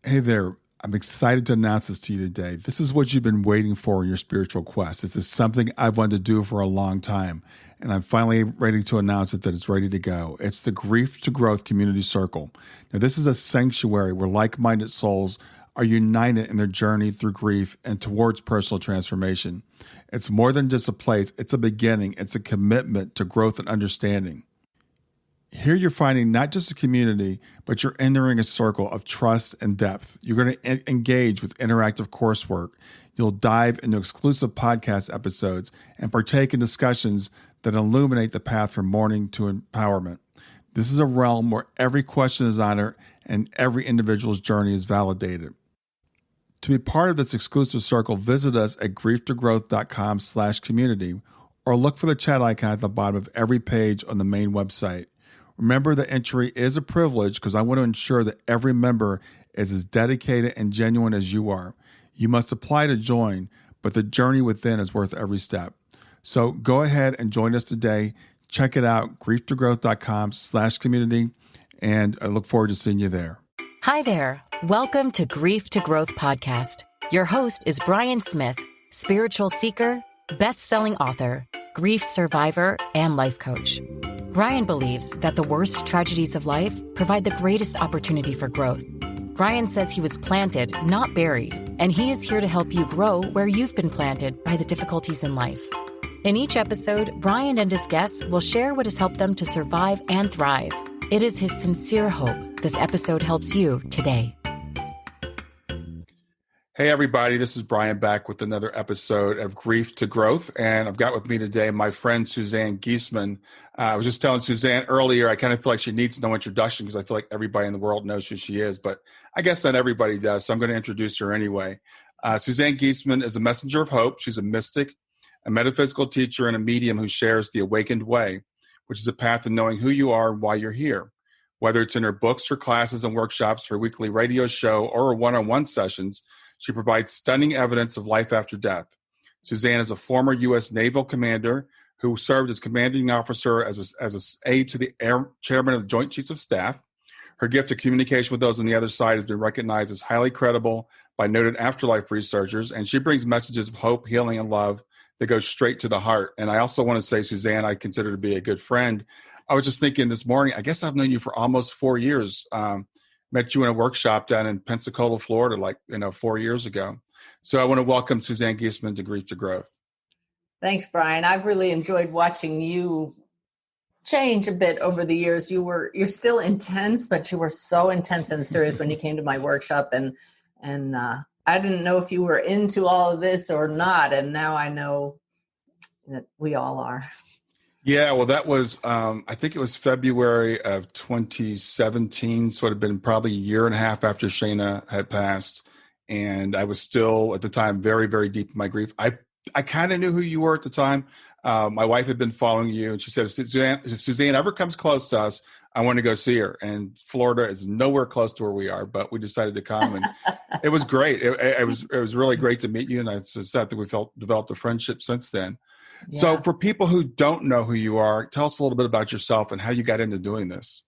Hey there. I'm excited to announce this to you today. This is what you've been waiting for in your spiritual quest. This is something I've wanted to do for a long time, and I'm finally ready to announce it that it's ready to go. It's the Grief to Growth Community Circle. Now, this is a sanctuary where like-minded souls are united in their journey through grief and towards personal transformation. It's more than just a place. It's a beginning. It's a commitment to growth and understanding. Here you're finding not just a community, but you're entering a circle of trust and depth. You're going to engage with interactive coursework. You'll dive into exclusive podcast episodes and partake in discussions that illuminate the path from mourning to empowerment. This is a realm where every question is honored and every individual's journey is validated. To be part of this exclusive circle, visit us at grieftogrowth.com/community or look for the chat icon at the bottom of every page on the main website. Remember that entry is a privilege because I want to ensure that every member is as dedicated and genuine as you are. You must apply to join, but the journey within is worth every step. So go ahead and join us today. Check it out, grieftogrowth.com/community, and I look forward to seeing you there. Hi there. Welcome to Grief to Growth Podcast. Your host is Brian Smith, spiritual seeker, best-selling author, grief survivor, and life coach. Brian believes that the worst tragedies of life provide the greatest opportunity for growth. Brian says he was planted, not buried, and he is here to help you grow where you've been planted by the difficulties in life. In each episode, Brian and his guests will share what has helped them to survive and thrive. It is his sincere hope this episode helps you today. Hey, everybody. This is Brian back with another episode of Grief to Growth. And I've got with me today my friend, Suzanne Giesemann. I was just telling Suzanne earlier, I kind of feel like she needs no introduction because I feel like everybody in the world knows who she is, but I guess not everybody does. So I'm going to introduce her anyway. Suzanne Giesemann is a messenger of hope. She's a mystic, a metaphysical teacher, and a medium who shares the awakened way, which is a path of knowing who you are and why you're here. Whether it's in her books, her classes and workshops, her weekly radio show, or her one-on-one sessions, she provides stunning evidence of life after death. Suzanne is a former U.S. naval commander who served as commanding officer as an aide to the chairman of the Joint Chiefs of Staff. Her gift of communication with those on the other side has been recognized as highly credible by noted afterlife researchers, and she brings messages of hope, healing, and love that go straight to the heart. And I also want to say, Suzanne, I consider to be a good friend. I was just thinking this morning, I guess I've known you for almost 4 years. Met you in a workshop down in Pensacola, Florida, 4 years ago. So I want to welcome Suzanne Giesemann to Grief to Growth. Thanks, Brian. I've really enjoyed watching you change a bit over the years. You're still intense, but you were so intense and serious when you came to my workshop, and I didn't know if you were into all of this or not, and now I know that we all are. Yeah, well, that was, I think it was February of 2017, so it had been probably a year and a half after Shayna had passed. And I was still, at the time, very, very deep in my grief. I kind of knew who you were at the time. My wife had been following you, and she said, if Suzanne ever comes close to us, I want to go see her. And Florida is nowhere close to where we are, but we decided to come. And it was great. It was really great to meet you. And it's sad that we developed a friendship since then. Yeah. So for people who don't know who you are, tell us a little bit about yourself and how you got into doing this.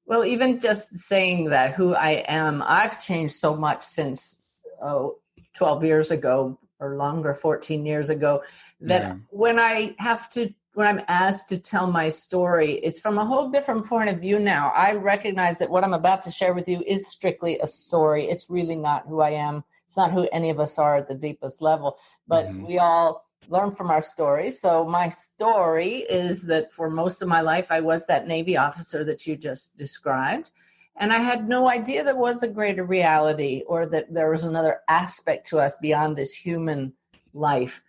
Well, even just saying that, who I am, I've changed so much since 12 years ago or longer, 14 years ago, that when I'm asked to tell my story, it's from a whole different point of view now. I recognize that what I'm about to share with you is strictly a story. It's really not who I am. It's not who any of us are at the deepest level, but we all learn from our stories. So my story is that for most of my life, I was that Navy officer that you just described. And I had no idea there was a greater reality or that there was another aspect to us beyond this human life.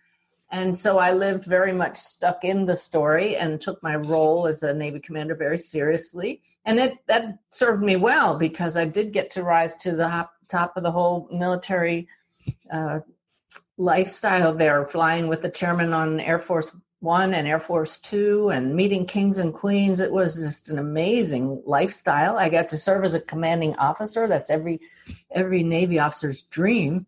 And so I lived very much stuck in the story and took my role as a Navy commander very seriously. And that served me well because I did get to rise to the top of the whole military lifestyle there, flying with the chairman on Air Force One and Air Force Two and meeting kings and queens. It was just an amazing lifestyle. I got to serve as a commanding officer. That's every Navy officer's dream.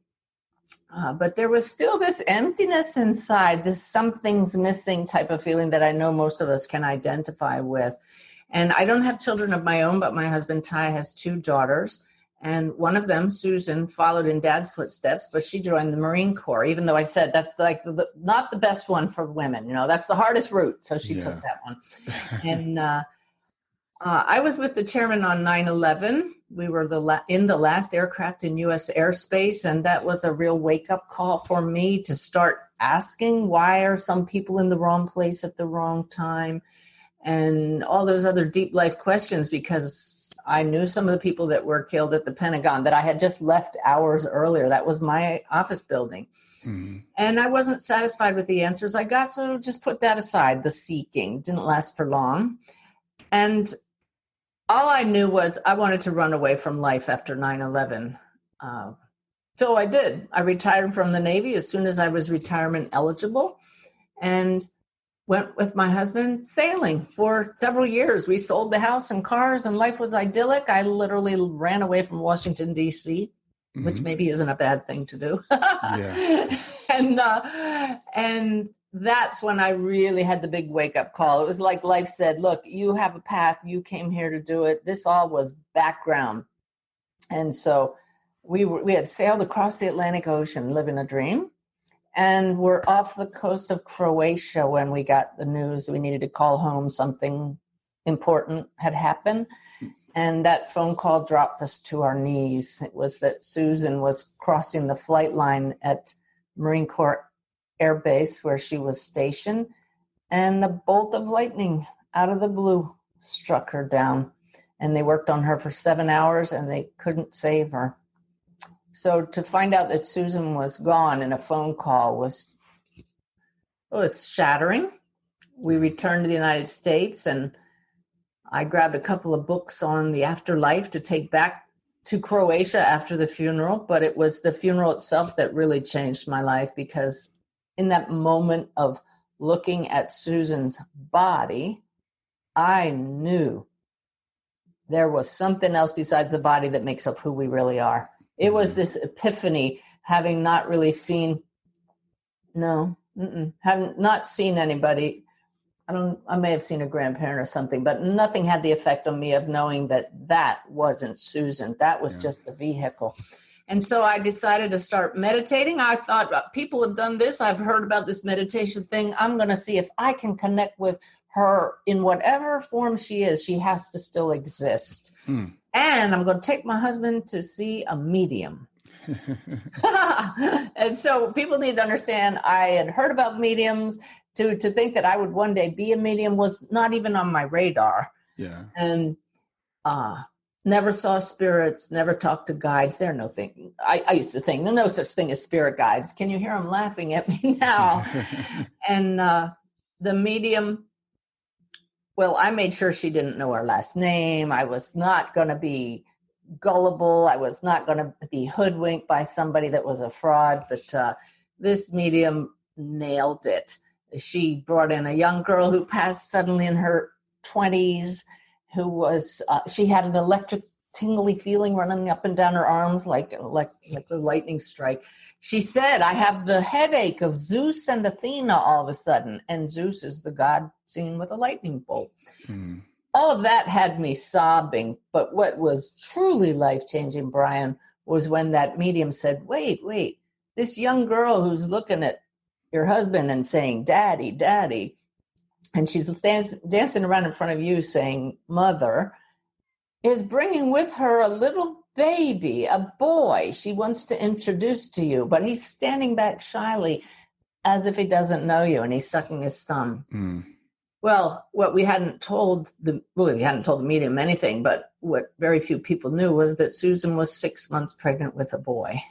But there was still this emptiness inside, this something's missing type of feeling that I know most of us can identify with. And I don't have children of my own, but my husband Ty has 2 daughters. And one of them, Susan, followed in Dad's footsteps, but she joined the Marine Corps, even though I said that's like not the best one for women. That's the hardest route. So she took that one. And I was with the chairman on 9/11. We were in the last aircraft in U.S. airspace, and that was a real wake-up call for me to start asking, why are some people in the wrong place at the wrong time? And all those other deep life questions, because I knew some of the people that were killed at the Pentagon that I had just left hours earlier. That was my office building. Mm-hmm. And I wasn't satisfied with the answers I got, so just put that aside. The seeking didn't last for long. And all I knew was I wanted to run away from life after 9/11. So I did. I retired from the Navy as soon as I was retirement eligible, and went with my husband sailing for several years. We sold the house and cars, and life was idyllic. I literally ran away from Washington, D.C., mm-hmm. which maybe isn't a bad thing to do. And that's when I really had the big wake-up call. It was like life said, look, you have a path. You came here to do it. This all was background. And so we had sailed across the Atlantic Ocean, living a dream. And we're off the coast of Croatia when we got the news we needed to call home. Something important had happened. And that phone call dropped us to our knees. It was that Susan was crossing the flight line at Marine Corps Air Base where she was stationed. And a bolt of lightning out of the blue struck her down. And they worked on her for 7 hours and they couldn't save her. So to find out that Susan was gone in a phone call it's shattering. We returned to the United States, and I grabbed a couple of books on the afterlife to take back to Croatia after the funeral. But it was the funeral itself that really changed my life, because in that moment of looking at Susan's body, I knew there was something else besides the body that makes up who we really are. It was this epiphany, having not really seen, having not seen anybody. I may have seen a grandparent or something, but nothing had the effect on me of knowing that wasn't Susan. That was just the vehicle. And so I decided to start meditating. I thought, people have done this. I've heard about this meditation thing. I'm going to see if I can connect with her in whatever form she is. She has to still exist. And I'm going to take my husband to see a medium. And so people need to understand, I had heard about mediums. To think that I would one day be a medium was not even on my radar. Yeah. And never saw spirits, never talked to guides. There are no thing. I used to think there's no such thing as spirit guides. Can you hear them laughing at me now? And the medium, well, I made sure she didn't know her last name. I was not going to be gullible. I was not going to be hoodwinked by somebody that was a fraud. But this medium nailed it. She brought in a young girl who passed suddenly in her 20s, who was, she had an electric tingly feeling running up and down her arms like a lightning strike. She said, I have the headache of Zeus and Athena all of a sudden. And Zeus is the god seen with a lightning bolt. All of that had me sobbing. But what was truly life-changing, Brian, was when that medium said, wait, this young girl who's looking at your husband and saying, Daddy, Daddy. And she's dancing around in front of you saying, Mother, is bringing with her a little baby, a boy she wants to introduce to you, but he's standing back shyly as if he doesn't know you, and he's sucking his thumb. Well, what we hadn't told the medium anything, but what very few people knew was that Susan was 6 months pregnant with a boy.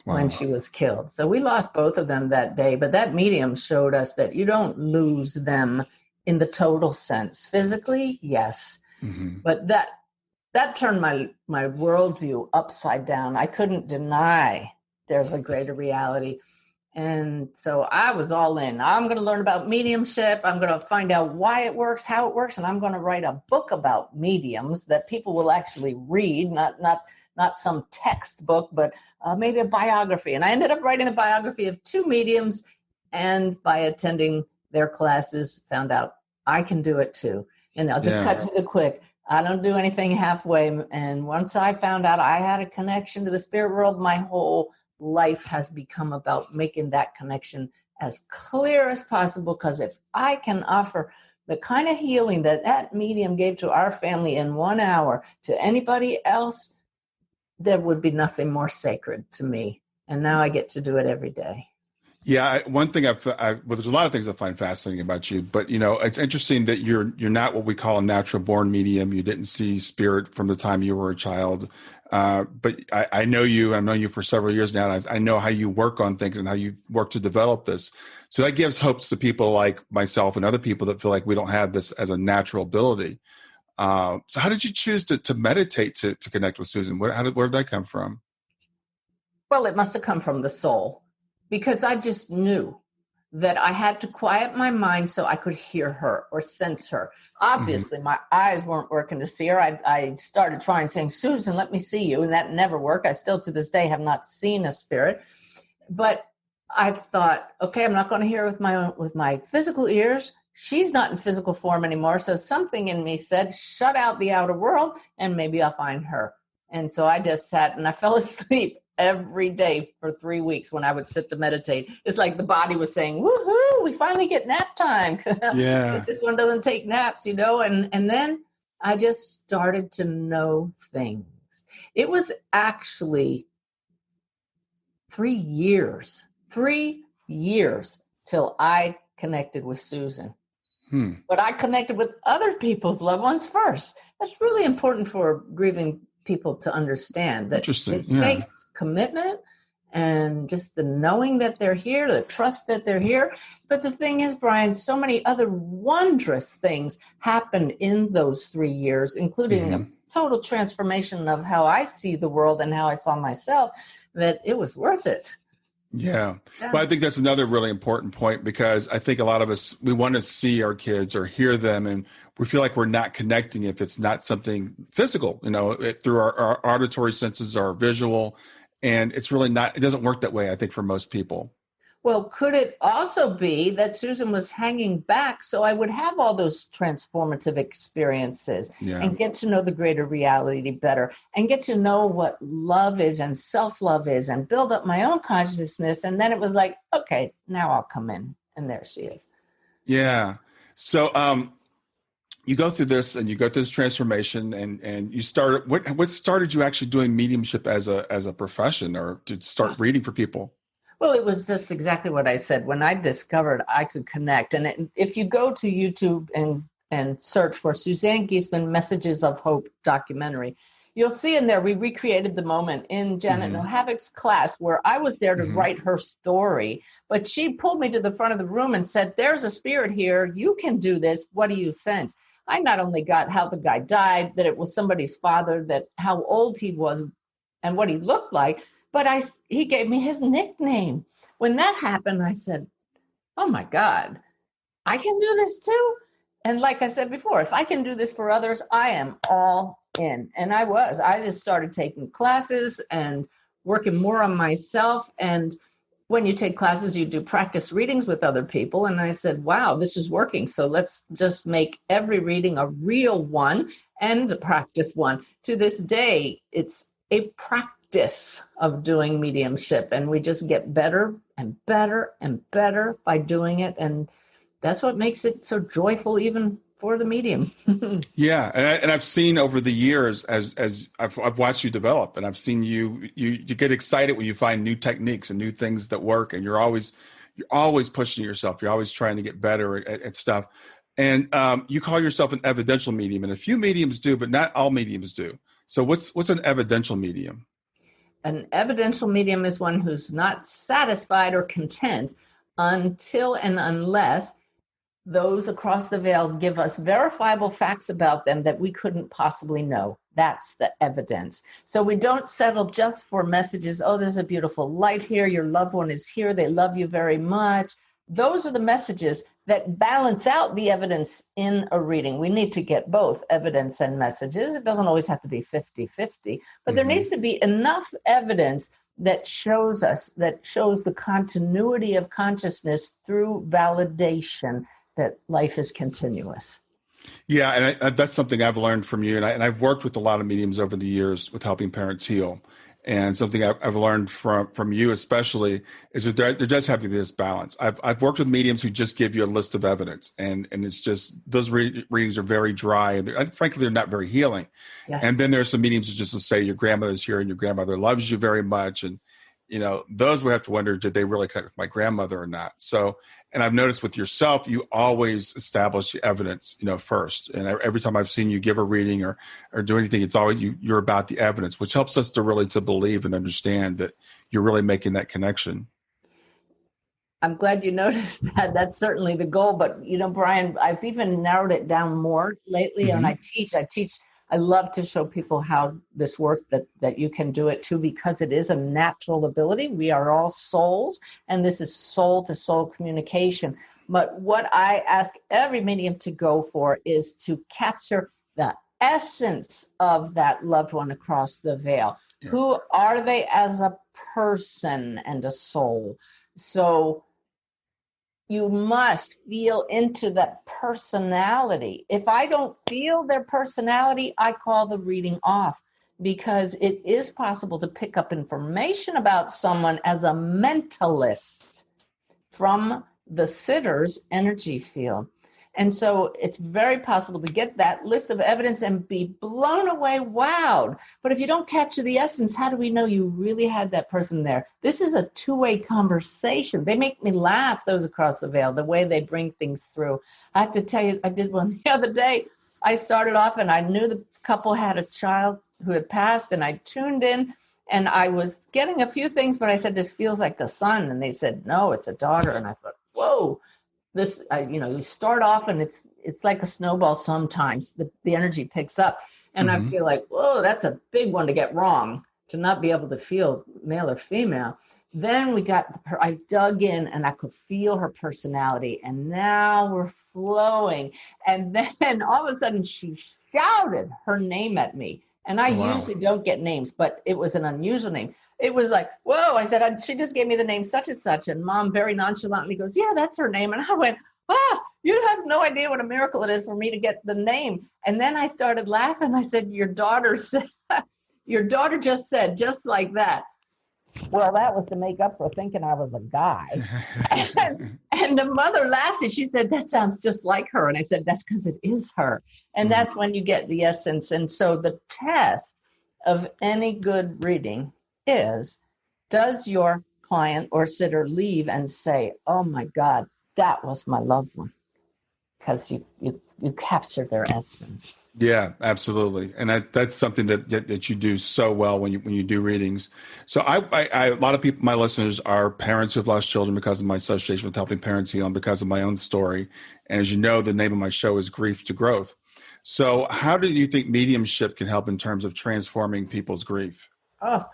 Wow. When she was killed. So we lost both of them that day, but that medium showed us that you don't lose them in the total sense. Physically, yes. But that turned my worldview upside down. I couldn't deny there's a greater reality. And so I was all in. I'm going to learn about mediumship. I'm going to find out why it works, how it works, and I'm going to write a book about mediums that people will actually read, not some textbook, but maybe a biography. And I ended up writing a biography of 2 mediums, and by attending their classes, found out I can do it too. And I'll just cut to the quick. I don't do anything halfway. And once I found out I had a connection to the spirit world, my whole life has become about making that connection as clear as possible. Because if I can offer the kind of healing that that medium gave to our family in 1 hour to anybody else, there would be nothing more sacred to me. And now I get to do it every day. Yeah, one thing well, there's a lot of things I find fascinating about you, but it's interesting that you're not what we call a natural born medium. You didn't see spirit from the time you were a child, but I know you. I've known you for several years now, and I know how you work on things and how you work to develop this. So that gives hopes to people like myself and other people that feel like we don't have this as a natural ability. So how did you choose to meditate to connect with Susan? Where did that come from? Well, it must have come from the soul. Because I just knew that I had to quiet my mind so I could hear her or sense her. Obviously, my eyes weren't working to see her. I started trying saying, Susan, let me see you. And that never worked. I still to this day have not seen a spirit. But I thought, okay, I'm not going to hear with my physical ears. She's not in physical form anymore. So something in me said, shut out the outer world and maybe I'll find her. And so I just sat and I fell asleep every day for 3 weeks when I would sit to meditate. It's like the body was saying, woohoo, we finally get nap time. Yeah. This one doesn't take naps, and then I just started to know things. It was actually 3 years till I connected with Susan. But I connected with other people's loved ones first. That's really important for grieving people to understand that it takes commitment and just the knowing that they're here, the trust that they're here. But the thing is, Brian, so many other wondrous things happened in those 3 years, including a total transformation of how I see the world and how I saw myself, that it was worth it. Yeah. But I think that's another really important point, because I think a lot of us, we want to see our kids or hear them, and we feel like we're not connecting if it's not something physical, through our auditory senses, our visual, and it's really not, it doesn't work that way, I think, for most people. Well, could it also be that Susan was hanging back so I would have all those transformative experiences and get to know the greater reality better and get to know what love is and self-love is and build up my own consciousness? And then it was like, okay, now I'll come in. And there she is. Yeah. So you go through this and you go through this transformation, and you started, what started you actually doing mediumship as a profession, or to start reading for people? Well, it was just exactly what I said. When I discovered I could connect, and if you go to YouTube and search for Suzanne Giesemann Messages of Hope documentary, you'll see in there we recreated the moment in Janet Nohavic's class where I was there to write her story, but she pulled me to the front of the room and said, there's a spirit here. You can do this. What do you sense? I not only got how the guy died, that it was somebody's father, that how old he was and what he looked like, but he gave me his nickname. When that happened, I said, oh my God, I can do this too. And like I said before, if I can do this for others, I am all in. And I just started taking classes and working more on myself. And when you take classes, you do practice readings with other people. And I said, wow, this is working. So let's just make every reading a real one and a practice one. To this day, it's a practice of doing mediumship, and we just get better and better and better by doing it, and that's what makes it so joyful even for the medium. Yeah, and I've seen over the years as I've watched you develop, and I've seen you get excited when you find new techniques and new things that work, and you're always pushing yourself. You're always trying to get better at stuff, and you call yourself an evidential medium, and a few mediums do, but not all mediums do. So what's an evidential medium? An evidential medium is one who's not satisfied or content until and unless those across the veil give us verifiable facts about them that we couldn't possibly know. That's the evidence. So we don't settle just for messages. Oh, there's a beautiful light here. Your loved one is here. They love you very much. Those are the messages that balance out the evidence in a reading. We need to get both evidence and messages. It doesn't always have to be 50-50, but there needs to be enough evidence that shows the continuity of consciousness through validation that life is continuous. Yeah, and that's something I've learned from you, and I've worked with a lot of mediums over the years with helping parents heal. And something I've learned from you especially is that there does have to be this balance. I've worked with mediums who just give you a list of evidence, and it's just those readings are very dry, and frankly, they're not very healing. Yes. And then there's some mediums who just will say your grandmother's here and your grandmother loves you very much, and those we have to wonder, did they really connect with my grandmother or not? So, and I've noticed with yourself, you always establish the evidence, first. And every time I've seen you give a reading or do anything, it's always you're about the evidence, which helps us to really to believe and understand that you're really making that connection. I'm glad you noticed that. That's certainly the goal. But, Brian, I've even narrowed it down more lately. Mm-hmm. And I love to show people how this works, that you can do it too, because it is a natural ability. We are all souls, and this is soul to soul communication. But what I ask every medium to go for is to capture the essence of that loved one across the veil. Yeah. Who are they as a person and a soul? So you must feel into that personality. If I don't feel their personality, I call the reading off, because it is possible to pick up information about someone as a mentalist from the sitter's energy field. And so it's very possible to get that list of evidence and be blown away, wowed. But if you don't capture the essence, how do we know you really had that person there? This is a two-way conversation. They make me laugh, those across the veil, the way they bring things through. I have to tell you, I did one the other day. I started off and I knew the couple had a child who had passed, and I tuned in and I was getting a few things, but I said, this feels like a son. And they said, no, it's a daughter. And I thought, whoa. This, you start off and it's like a snowball. Sometimes the energy picks up, and I feel like, whoa, that's a big one to get wrong, to not be able to feel male or female. Then I dug in and I could feel her personality, and now we're flowing. And then all of a sudden she shouted her name at me. And I usually don't get names, but it was an unusual name. It was like, whoa, I said, she just gave me the name such and such. And Mom very nonchalantly goes, yeah, that's her name. And I went, you have no idea what a miracle it is for me to get the name. And then I started laughing. I said, your daughter just said, just like that. Well, that was to make up for thinking I was a guy. and the mother laughed and she said, that sounds just like her. And I said, that's because it is her. And that's when you get the essence. And so the test of any good reading is, does your client or sitter leave and say, oh my God, that was my loved one? Because you capture their essence. Yeah, absolutely. And that's something that you do so well when you do readings. So I a lot of people, my listeners, are parents who've lost children because of my association with helping parents heal and because of my own story. And as you know, the name of my show is Grief to Growth. So how do you think mediumship can help in terms of transforming people's grief? Oh,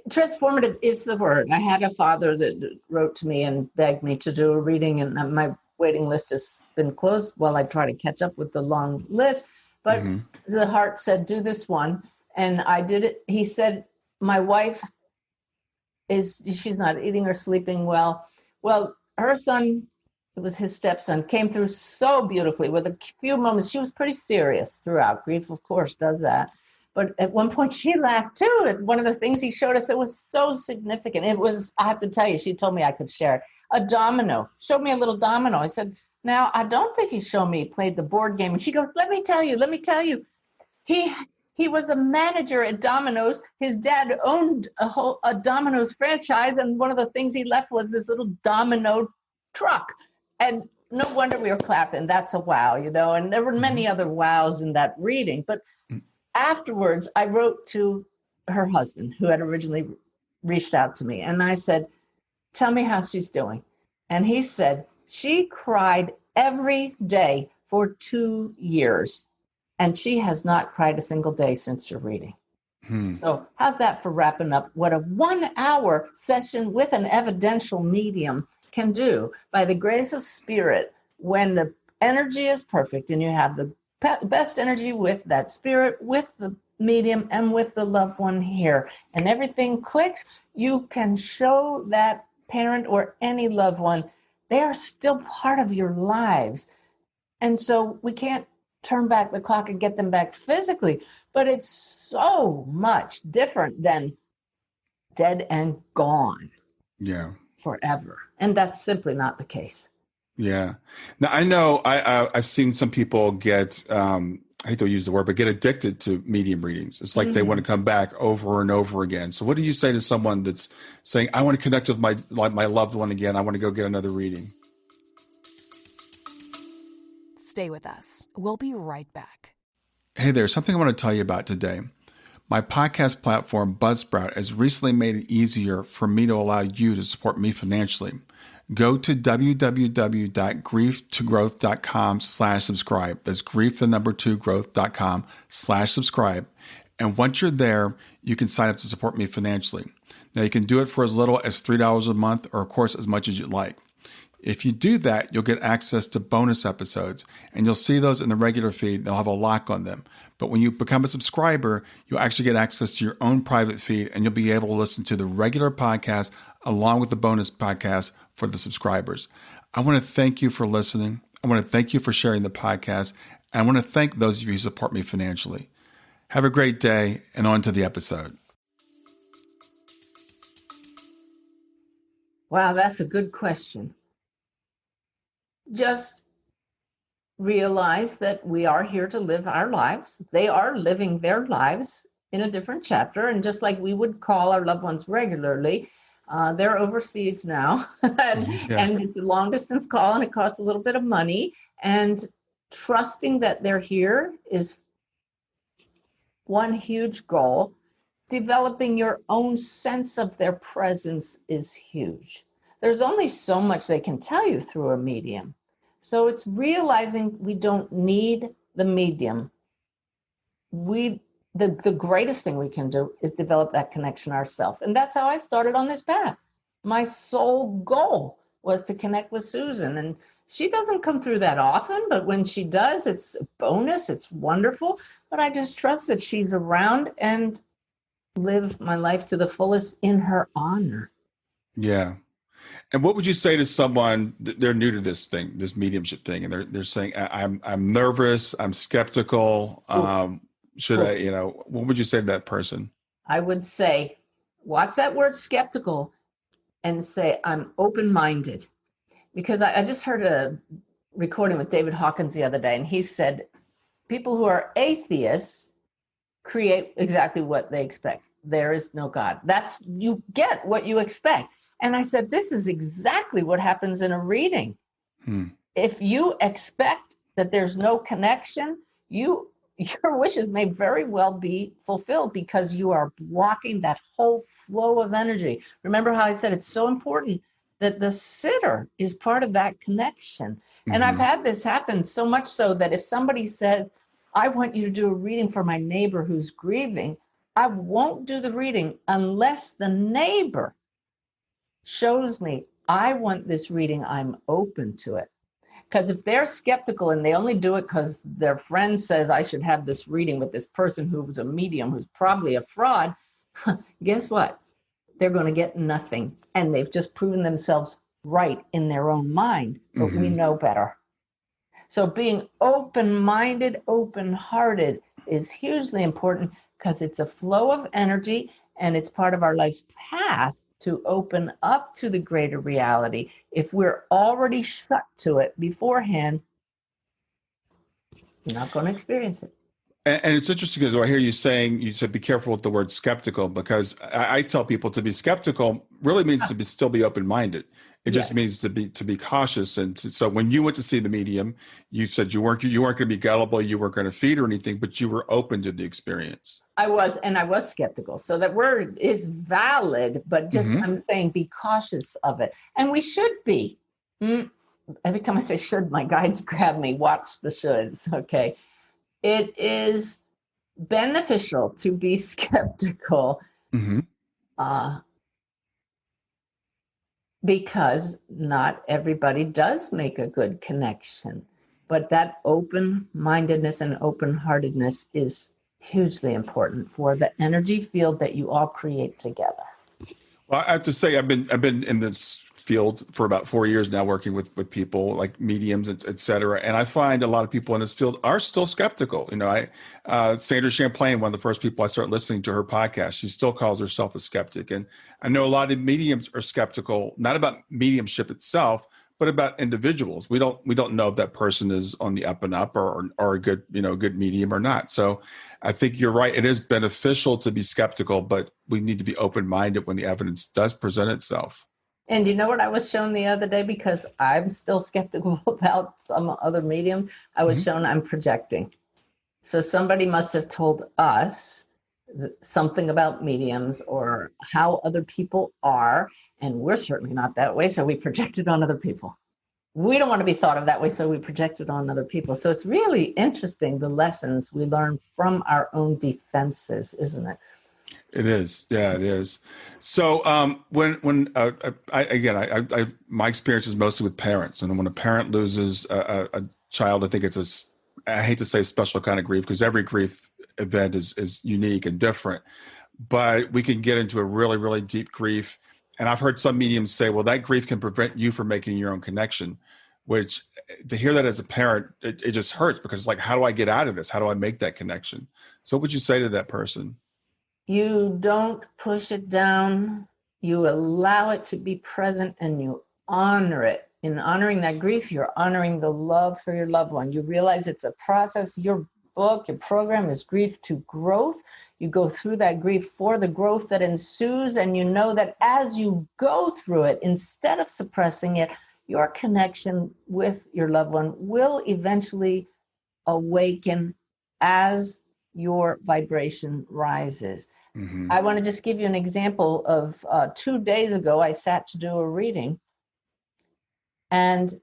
transformative is the word. I had a father that wrote to me and begged me to do a reading, and my waiting list has been closed while I try to catch up with the long list. But the heart said, do this one. And I did it. He said, my wife she's not eating or sleeping well. Well, her son, it was his stepson, came through so beautifully with a few moments. She was pretty serious throughout. Grief, of course, does that. But at one point she laughed too. One of the things he showed us that was so significant. It was, I have to tell you, she told me I could share it. A domino. Showed me a little domino. I said, now, I don't think he showed me he played the board game. And she goes, let me tell you. He was a manager at Domino's. His dad owned a Domino's franchise. And one of the things he left was this little domino truck. And no wonder we were clapping. That's a wow, and there were many other wows in that reading. But afterwards, I wrote to her husband, who had originally reached out to me. And I said, tell me how she's doing. And he said, she cried every day for 2 years. And she has not cried a single day since your reading. So how's that for wrapping up what a 1-hour session with an evidential medium can do by the grace of spirit, when the energy is perfect and you have the best energy with that spirit, with the medium, and with the loved one here, and everything clicks, you can show that parent or any loved one they are still part of your lives. And so we can't turn back the clock and get them back physically. But it's so much different than dead and gone. Yeah. Forever. And that's simply not the case. Yeah. Now, I know I've seen some people get, I hate to use the word, but get addicted to medium readings. It's like they want to come back over and over again. So what do you say to someone that's saying, I want to connect with my loved one again. I want to go get another reading? Stay with us. We'll be right back. Hey there, something I want to tell you about today. My podcast platform, Buzzsprout, has recently made it easier for me to allow you to support me financially. Go to www.grieftogrowth.com/subscribe. That's growth2growth.com/subscribe. And once you're there, you can sign up to support me financially. Now, you can do it for as little as $3 a month, or of course, as much as you'd like. If you do that, you'll get access to bonus episodes, and you'll see those in the regular feed. They'll have a lock on them. But when you become a subscriber, you'll actually get access to your own private feed, and you'll be able to listen to the regular podcast along with the bonus podcast for the subscribers. I want to thank you for listening. I want to thank you for sharing the podcast. And I want to thank those of you who support me financially. Have a great day, and on to the episode. Wow, that's a good question. Just realize that we are here to live our lives. They are living their lives in a different chapter. And just like we would call our loved ones regularly, they're overseas now. And it's a long distance call, and it costs a little bit of money. And trusting that they're here is one huge goal. Developing your own sense of their presence is huge. There's only so much they can tell you through a medium. So it's realizing we don't need the medium. The greatest thing we can do is develop that connection ourselves. And that's how I started on this path. My sole goal was to connect with Susan. And she doesn't come through that often, but when she does, it's a bonus. It's wonderful. But I just trust that she's around and live my life to the fullest in her honor. Yeah. And what would you say to someone they're new to this thing, this mediumship thing, and they're saying, I'm nervous, I'm skeptical. Should I, what would you say to that person? I would say, watch that word skeptical and say, I'm open-minded. Because I just heard a recording with David Hawkins the other day, and he said, people who are atheists create exactly what they expect. There is no God. You get what you expect. And I said, this is exactly what happens in a reading. If you expect that there's no connection, your wishes may very well be fulfilled because you are blocking that whole flow of energy. Remember how I said it's so important that the sitter is part of that connection. And I've had this happen so much so that if somebody said, I want you to do a reading for my neighbor who's grieving, I won't do the reading unless the neighbor shows me, I want this reading, I'm open to it. Because if they're skeptical and they only do it because their friend says I should have this reading with this person who's a medium, who's probably a fraud, guess what? They're going to get nothing. And they've just proven themselves right in their own mind, but we know better. So being open-minded, open-hearted is hugely important because it's a flow of energy and it's part of our life's path to open up to the greater reality. If we're already shut to it beforehand, you're not going to experience it. And it's interesting because I hear you saying, you said be careful with the word skeptical, because I tell people to be skeptical really means to still be open-minded. It just means to be cautious. And so when you went to see the medium, you said you weren't going to be gullible, you weren't going to feed or anything, but you were open to the experience. I was skeptical. So that word is valid, but just I'm saying be cautious of it. And we should be. Every time I say should, my guides grab me, watch the shoulds, okay? It is beneficial to be skeptical because not everybody does make a good connection. But that open-mindedness and open-heartedness is hugely important for the energy field that you all create together. Well, I have to say, I've been in this field for about 4 years now, working with people like mediums, et cetera. And I find a lot of people in this field are still skeptical. Sandra Champlain, one of the first people I started listening to her podcast, she still calls herself a skeptic. And I know a lot of mediums are skeptical, not about mediumship itself, but about individuals. We don't know if that person is on the up and up or a good, good medium or not. So I think you're right. It is beneficial to be skeptical, but we need to be open-minded when the evidence does present itself. And you know what I was shown the other day, because I'm still skeptical about some other medium, I was shown I'm projecting. So somebody must have told us something about mediums or how other people are, and we're certainly not that way, so we project it on other people. We don't want to be thought of that way, so we project it on other people. So it's really interesting, the lessons we learn from our own defenses, isn't it? It is. Yeah, it is. So my experience is mostly with parents. And when a parent loses a child, I think I hate to say special kind of grief, because every grief event is unique and different. But we can get into a really, really deep grief. And I've heard some mediums say, well, that grief can prevent you from making your own connection, which to hear that as a parent, it just hurts, because it's like, how do I get out of this? How do I make that connection? So what would you say to that person? You don't push it down. You allow it to be present and you honor it. In honoring that grief, you're honoring the love for your loved one. You realize it's a process. Your book, your program is Grief to Growth. You go through that grief for the growth that ensues, and you know that as you go through it, instead of suppressing it, your connection with your loved one will eventually awaken as your vibration rises. Mm-hmm. I want to just give you an example of 2 days ago, I sat to do a reading, and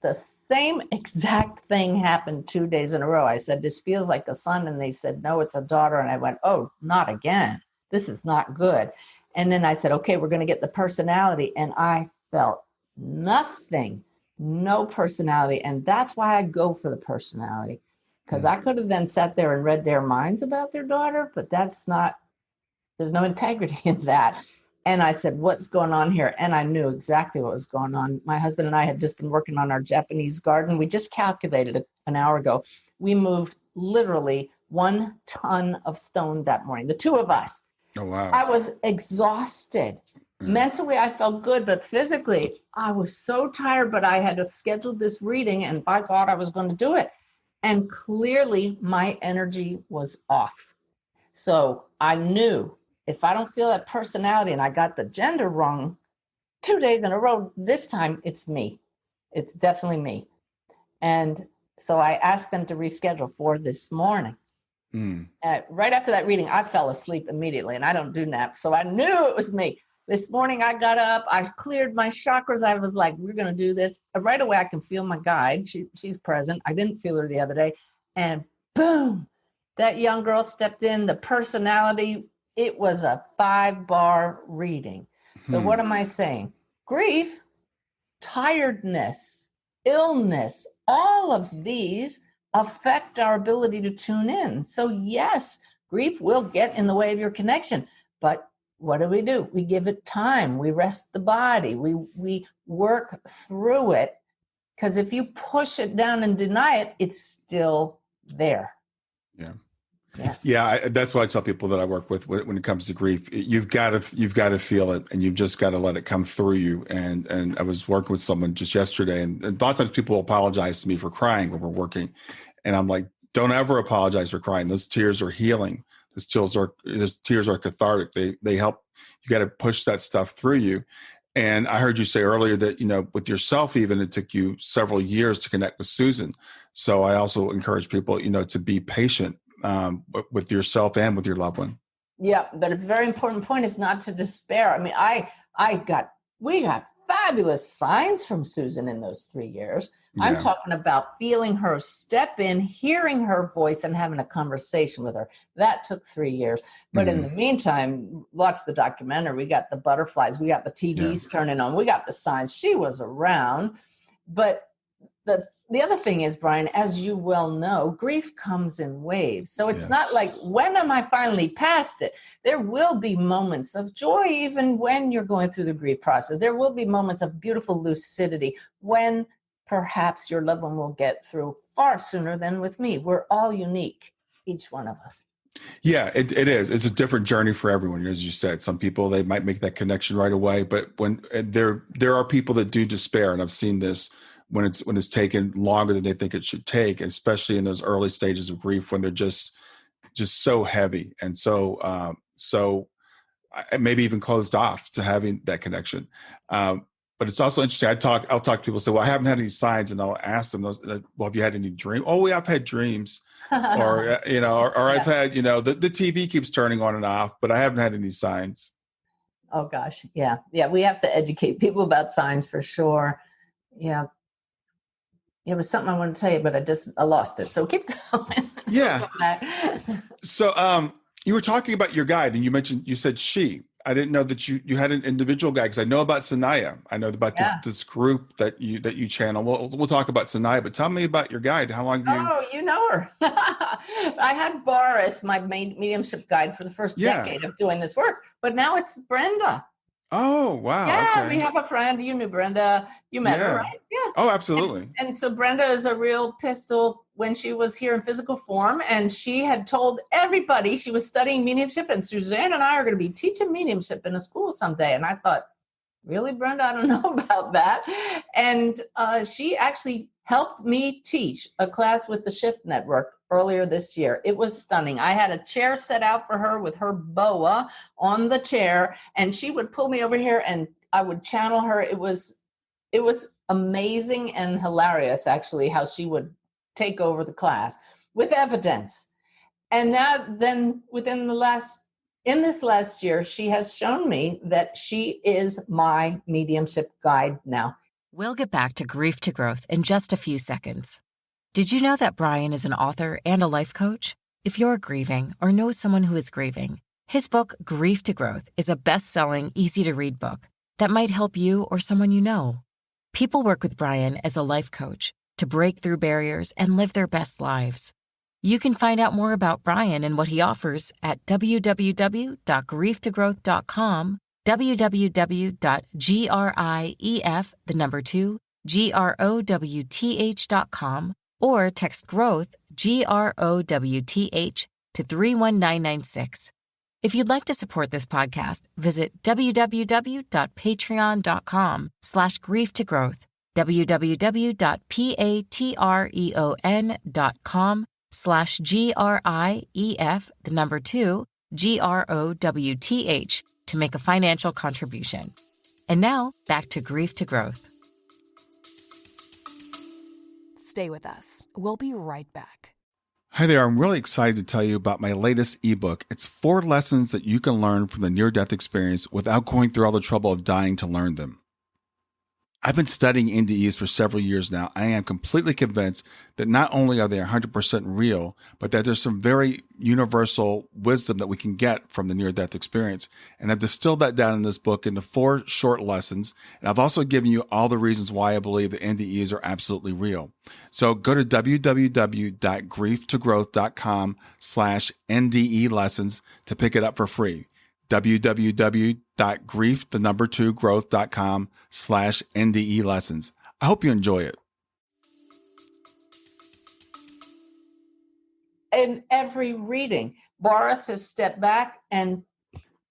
the same exact thing happened 2 days in a row. I said, this feels like a son, and they said, no, it's a daughter. And I went, oh, not again. This is not good. And then I said, okay, we're going to get the personality. And I felt nothing, no personality. And that's why I go for the personality. Because I could have then sat there and read their minds about their daughter, but there's no integrity in that. And I said, what's going on here? And I knew exactly what was going on. My husband and I had just been working on our Japanese garden. We just calculated it an hour ago. We moved literally 1 ton of stone that morning, the two of us. Oh, wow. I was exhausted. Mentally, I felt good, but physically, I was so tired, but I had scheduled this reading, and by God, I was going to do it. And clearly my energy was off. So I knew if I don't feel that personality, and I got the gender wrong 2 days in a row, this time it's me. It's definitely me. And so I asked them to reschedule for this morning. Right after that reading, I fell asleep immediately, and I don't do naps. So I knew it was me. This morning I got up, I cleared my chakras. I was like, we're going to do this. Right away, I can feel my guide. She's present. I didn't feel her the other day. And boom, that young girl stepped in, the personality. It was a 5-bar reading. So what am I saying? Grief, tiredness, illness, all of these affect our ability to tune in. So yes, grief will get in the way of your connection, but what do? We give it time. We rest the body. We work through it, because if you push it down and deny it, it's still there. Yeah. That's why I tell people that I work with when it comes to grief. You've got to feel it, and you've just got to let it come through you. And I was working with someone just yesterday, and a lot of times people apologize to me for crying when we're working, and I'm like, don't ever apologize for crying. Those tears are healing. Those tears are cathartic. They help. You got to push that stuff through you. And I heard you say earlier that, with yourself, even it took you several years to connect with Susan. So I also encourage people, to be patient with yourself and with your loved one. Yeah. But a very important point is not to despair. I mean, we got fabulous signs from Susan in those 3 years. Yeah. I'm talking about feeling her step in, hearing her voice, and having a conversation with her. That took 3 years. But in the meantime, watch the documentary. We got the butterflies. We got the TVs turning on. We got the signs. She was around. But the other thing is, Brian, as you well know, grief comes in waves. So it's not like, when am I finally past it? There will be moments of joy, even when you're going through the grief process. There will be moments of beautiful lucidity when perhaps your loved one will get through far sooner than with me. We're all unique, each one of us. Yeah, it is. It's a different journey for everyone. As you said, some people, they might make that connection right away, but when there are people that do despair, and I've seen this when it's taken longer than they think it should take, especially in those early stages of grief when they're just so heavy and so maybe even closed off to having that connection. But it's also interesting. I'll talk to people say, well, I haven't had any signs, and I'll ask them, well, have you had any dreams? Oh, I've had dreams. Or, or I've had, the TV keeps turning on and off, but I haven't had any signs. Oh gosh. Yeah. Yeah. We have to educate people about signs for sure. Yeah. It was something I wanted to tell you, but I lost it. So keep going. Yeah. So, you were talking about your guide, and you said she. I didn't know that you had an individual guide, because I know about Sanaya. I know about this group that you channel. We'll talk about Sanaya, but tell me about your guide. How long have you? Oh, you know her. I had Boris, my mediumship guide, for the first decade of doing this work, but now it's Brenda. Oh, wow. Yeah, okay. We have a friend. You knew Brenda. You met her, right? Yeah. Oh, absolutely. And so Brenda is a real pistol when she was here in physical form. And she had told everybody she was studying mediumship. And Suzanne and I are going to be teaching mediumship in a school someday. And I thought, really, Brenda? I don't know about that. And she actually helped me teach a class with the Shift Network earlier this year. It was stunning. I had a chair set out for her with her boa on the chair, and she would pull me over here and I would channel her. It was amazing and hilarious, actually, how she would take over the class with evidence. And then in this last year, she has shown me that she is my mediumship guide now. We'll get back to Grief to Growth in just a few seconds. Did you know that Brian is an author and a life coach? If you're grieving or know someone who is grieving, his book, Grief to Growth, is a best-selling, easy-to-read book that might help you or someone you know. People work with Brian as a life coach to break through barriers and live their best lives. You can find out more about Brian and what he offers at www.grieftogrowth.com, www.growth.com, or text growth, GROWTH, to 31996. If you'd like to support this podcast, visit www.patreon.com/grieftogrowth, www.patreon.com/GRIEF, to make a financial contribution. And now, back to Grief to Growth. Stay with us. We'll be right back. Hi there. I'm really excited to tell you about my latest ebook. It's 4 lessons that you can learn from the near-death experience without going through all the trouble of dying to learn them. I've been studying NDEs for several years now. I am completely convinced that not only are they 100% real, but that there's some very universal wisdom that we can get from the near-death experience. And I've distilled that down in this book into 4 short lessons. And I've also given you all the reasons why I believe that NDEs are absolutely real. So go to www.grieftogrowth.com/NDE lessons to pick it up for free. www.growth.com/NDE lessons. I hope you enjoy it. In every reading, Boris has stepped back, and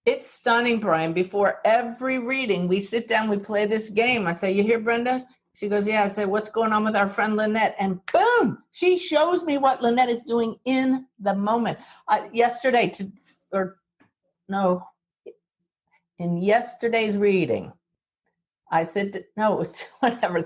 it's stunning, Brian. Before every reading, we sit down, we play this game. I say, you hear Brenda? She goes, yeah. I say, what's going on with our friend Lynette? And boom, she shows me what Lynette is doing in the moment. In yesterday's reading, it was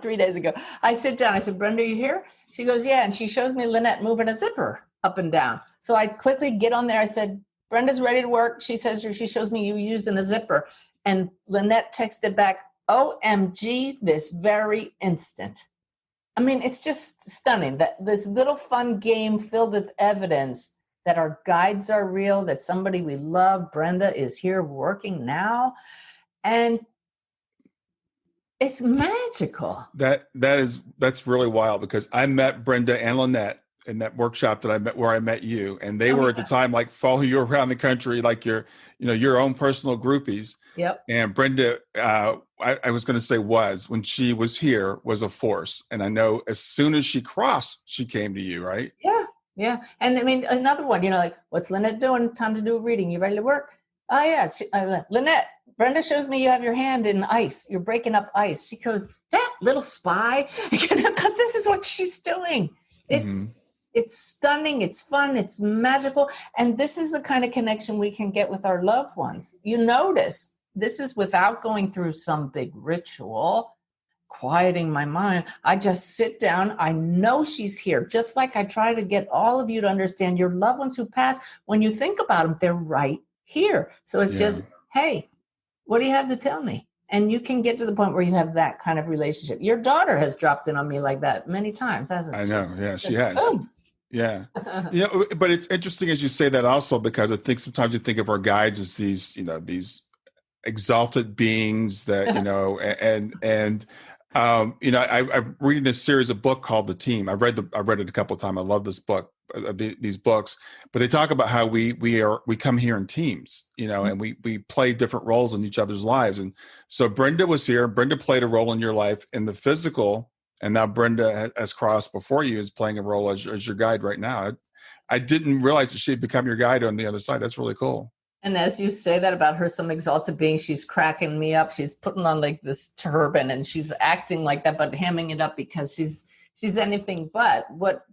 3 days ago. I sit down, I said, Brenda, you here? She goes, yeah. And she shows me Lynette moving a zipper up and down. So I quickly get on there. I said, Brenda's ready to work. She shows me you using a zipper. And Lynette texted back, OMG, this very instant. I mean, it's just stunning that this little fun game filled with evidence that our guides are real, that somebody we love, Brenda, is here working now. And It's magical. That's really wild, because I met Brenda and Lynette in that workshop where I met you, and they were at the time like following you around the country like your own personal groupies. Yep. And Brenda, I was going to say when she was here, was a force. And I know as soon as she crossed, she came to you, right? Yeah. Yeah. And I mean, another one, like, what's Lynette doing? Time to do a reading. You ready to work? Oh, yeah. Lynette, Brenda shows me you have your hand in ice. You're breaking up ice. She goes, that little spy, because this is what she's doing. It's stunning. It's fun. It's magical. And this is the kind of connection we can get with our loved ones. You notice this is without going through some big ritual, quieting my mind. I just sit down. I know she's here. Just like I try to get all of you to understand your loved ones who passed. When you think about them, they're right here. So it's just, hey, what do you have to tell me? And you can get to the point where you have that kind of relationship. Your daughter has dropped in on me like that many times, hasn't she? I know. Yeah, she has. Yeah. But it's interesting as you say that also, because I think sometimes you think of our guides as these exalted beings that, I'm reading this series of book called The Team. I've read it a couple of times. I love this book, these books, but they talk about how we come here in teams, and we play different roles in each other's lives. And so Brenda was here. Brenda played a role in your life in the physical, and now Brenda has crossed before you, is playing a role as your guide right now. I didn't realize that she'd become your guide on the other side. That's really cool. And as you say that about her, some exalted being, she's cracking me up. She's putting on like this turban and she's acting like that, but hamming it up because she's anything but. What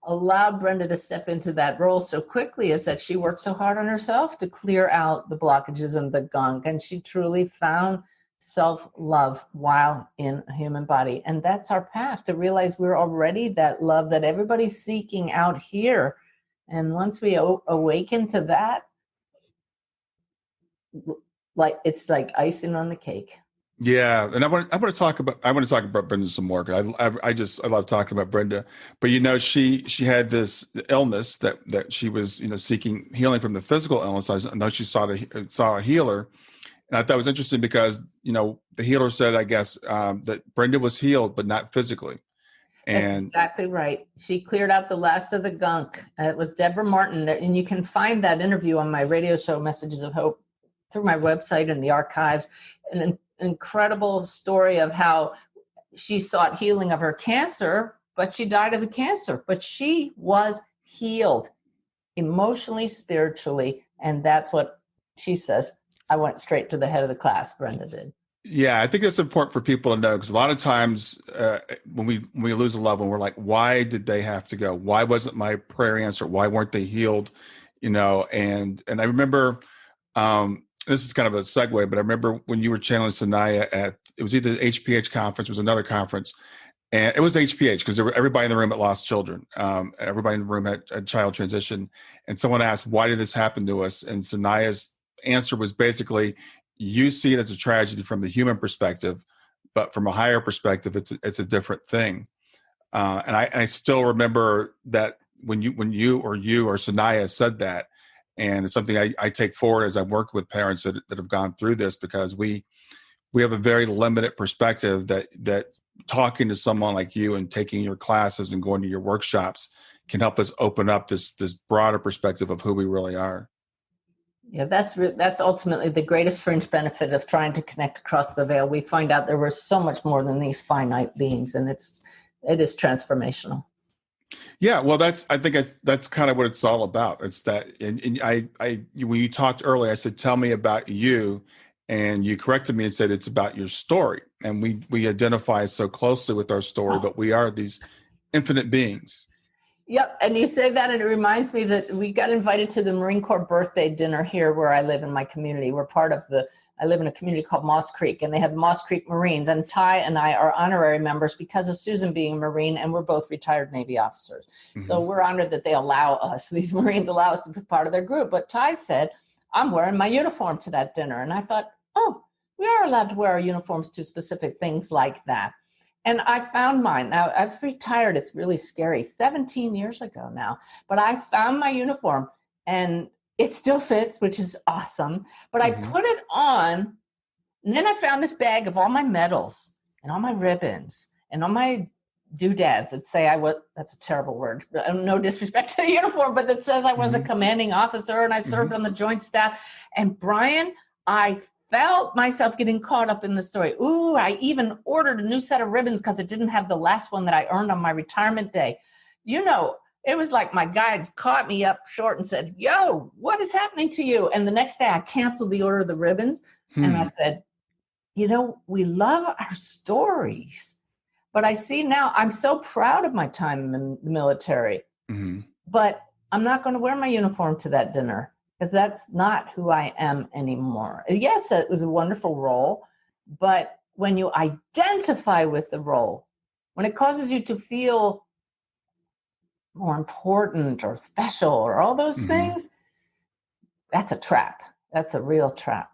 allowed Brenda to step into that role so quickly is that she worked so hard on herself to clear out the blockages and the gunk. And she truly found self-love while in a human body. And that's our path, to realize we're already that love that everybody's seeking out here. And once we awaken to that, like it's like icing on the cake. Yeah, and I want to talk about Brenda some more. I love talking about Brenda. But she had this illness that she was seeking healing from, the physical illness. I know she saw a healer, and I thought it was interesting because the healer said, I guess, that Brenda was healed, but not physically. That's exactly right. She cleared out the last of the gunk. It was Deborah Martin. And you can find that interview on my radio show, Messages of Hope, through my website and the archives. An incredible story of how she sought healing of her cancer, but she died of the cancer. But she was healed emotionally, spiritually. And that's what she says. I went straight to the head of the class, Brenda did. Yeah, I think that's important for people to know, because a lot of times when we lose a loved one, we're like, why did they have to go? Why wasn't my prayer answered? Why weren't they healed? And I remember, this is kind of a segue, but I remember when you were channeling Sanaya it was either the HPH conference, it was another conference, and it was HPH because everybody in the room had lost children. Everybody in the room had child transition, and someone asked, why did this happen to us? And Sanaya's answer was basically, you see it as a tragedy from the human perspective, but from a higher perspective, it's a different thing. And I still remember that when you or Sanaya said that, and it's something I take forward as I work with parents that have gone through this, because we have a very limited perspective that talking to someone like you and taking your classes and going to your workshops can help us open up this broader perspective of who we really are. Yeah, that's ultimately the greatest fringe benefit of trying to connect across the veil. We find out there was so much more than these finite beings, and it is transformational. Yeah, well, I think that's kind of what it's all about. It's that, and I when you talked earlier, I said, tell me about you, and you corrected me and said it's about your story. And we identify so closely with our story, but we are these infinite beings. Yep. And you say that, and it reminds me that we got invited to the Marine Corps birthday dinner here where I live in my community. I live in a community called Moss Creek, and they have Moss Creek Marines. And Ty and I are honorary members because of Susan being a Marine, and we're both retired Navy officers. Mm-hmm. So we're honored that they allow us, these Marines allow us to be part of their group. But Ty said, I'm wearing my uniform to that dinner. And I thought, oh, we are allowed to wear our uniforms to specific things like that. And I found mine. Now, I've retired. It's really scary. 17 years ago now. But I found my uniform, and it still fits, which is awesome. But I put it on And then I found this bag of all my medals and all my ribbons and all my doodads that say that's a terrible word, no disrespect to the uniform, but that says I was a commanding officer and I served on the Joint Staff. And Brian, I felt myself getting caught up in the story. Ooh, I even ordered a new set of ribbons because it didn't have the last one that I earned on my retirement day. It was like my guides caught me up short and said, yo, what is happening to you? And the next day I canceled the order of the ribbons. And I said, we love our stories. But I see now, I'm so proud of my time in the military, but I'm not going to wear my uniform to that dinner because that's not who I am anymore. Yes, it was a wonderful role, but when you identify with the role, when it causes you to feel more important or special or all those things, that's a trap. That's a real trap.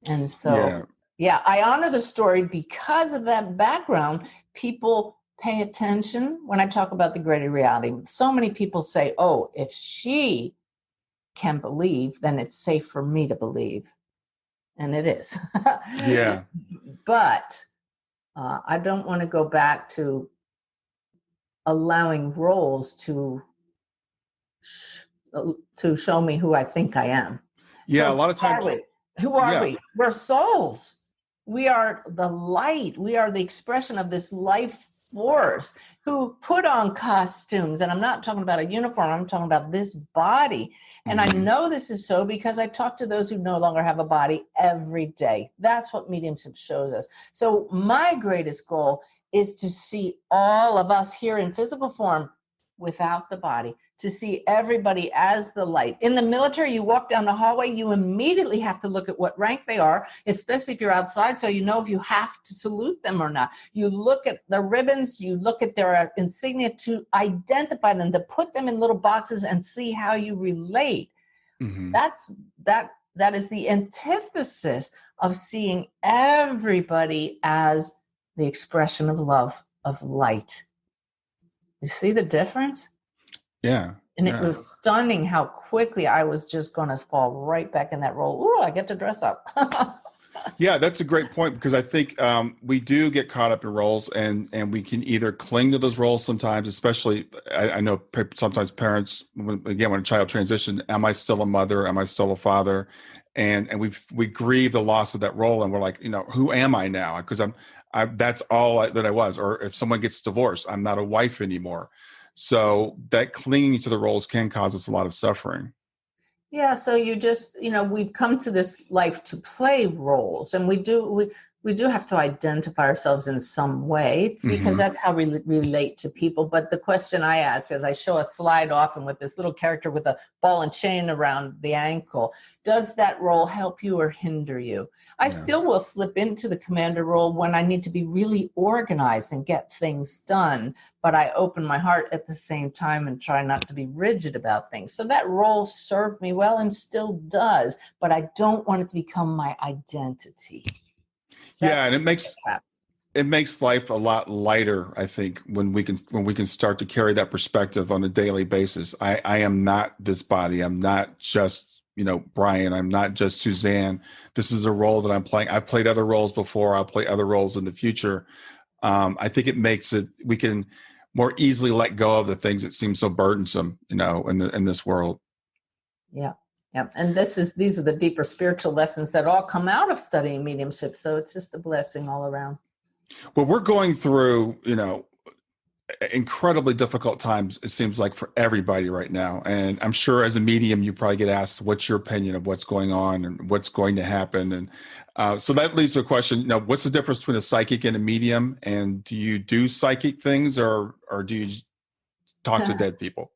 And so, I honor the story because of that background. People pay attention when I talk about the greater reality. So many people say, oh, if she can believe, then it's safe for me to believe. And it is. Yeah. But I don't want to go back to allowing roles to show me who I think I am. Yeah, So a lot of times. Who are we? We're souls. We are the light. We are the expression of this life force who put on costumes. And I'm not talking about a uniform. I'm talking about this body. And I know this is so because I talk to those who no longer have a body every day. That's what mediumship shows us. So my greatest goal is to see all of us here in physical form without the body, to see everybody as the light. In the military, you walk down the hallway, you immediately have to look at what rank they are, especially if you're outside, so you know if you have to salute them or not. You look at the ribbons, you look at their insignia to identify them, to put them in little boxes and see how you relate. That is the antithesis of seeing everybody as the expression of love, of light. You see the difference? Yeah. And it was stunning how quickly I was just going to fall right back in that role. Ooh, I get to dress up. Yeah, that's a great point because I think we do get caught up in roles and we can either cling to those roles sometimes, especially I know sometimes parents, when a child transitions, am I still a mother? Am I still a father? And we grieve the loss of that role. And we're like, who am I now? Because that's all that I was. Or if someone gets divorced, I'm not a wife anymore. So that clinging to the roles can cause us a lot of suffering. Yeah. So you just, we've come to this life to play roles, and we do have to identify ourselves in some way because that's how we relate to people. But the question I ask as I show a slide often with this little character with a ball and chain around the ankle, does that role help you or hinder you? I still will slip into the commander role when I need to be really organized and get things done, but I open my heart at the same time and try not to be rigid about things. So that role served me well and still does, but I don't want it to become my identity. And it makes life a lot lighter, I think, when we can start to carry that perspective on a daily basis. I am not this body. I'm not just Brian. I'm not just Suzanne. This is a role that I'm playing. I've played other roles before. I'll play other roles in the future. I think it makes it, we can more easily let go of the things that seem so burdensome, in this world. Yeah. Yeah. And these are the deeper spiritual lessons that all come out of studying mediumship. So it's just a blessing all around. Well, we're going through, incredibly difficult times, it seems like, for everybody right now. And I'm sure as a medium, you probably get asked, what's your opinion of what's going on and what's going to happen? And so that leads to a question, what's the difference between a psychic and a medium? And do you do psychic things or do you talk to dead people?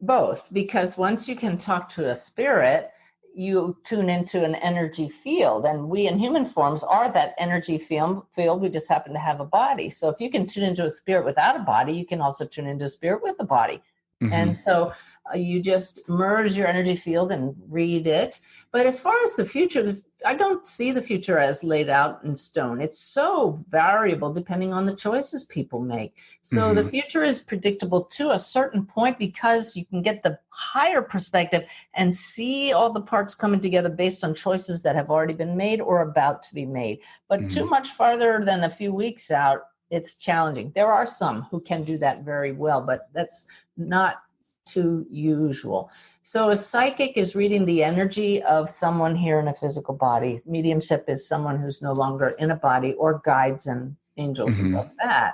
Both, because once you can talk to a spirit, you tune into an energy field, and we in human forms are that energy field. We just happen to have a body. So if you can tune into a spirit without a body, you can also tune into a spirit with a body. And so You just merge your energy field and read it. But as far as the future, I don't see the future as laid out in stone. It's so variable depending on the choices people make. So the future is predictable to a certain point because you can get the higher perspective and see all the parts coming together based on choices that have already been made or about to be made. But too much farther than a few weeks out, it's challenging. There are some who can do that very well, but that's not too usual. So a psychic is reading the energy of someone here in a physical body. Mediumship is someone who's no longer in a body, or guides and angels above that.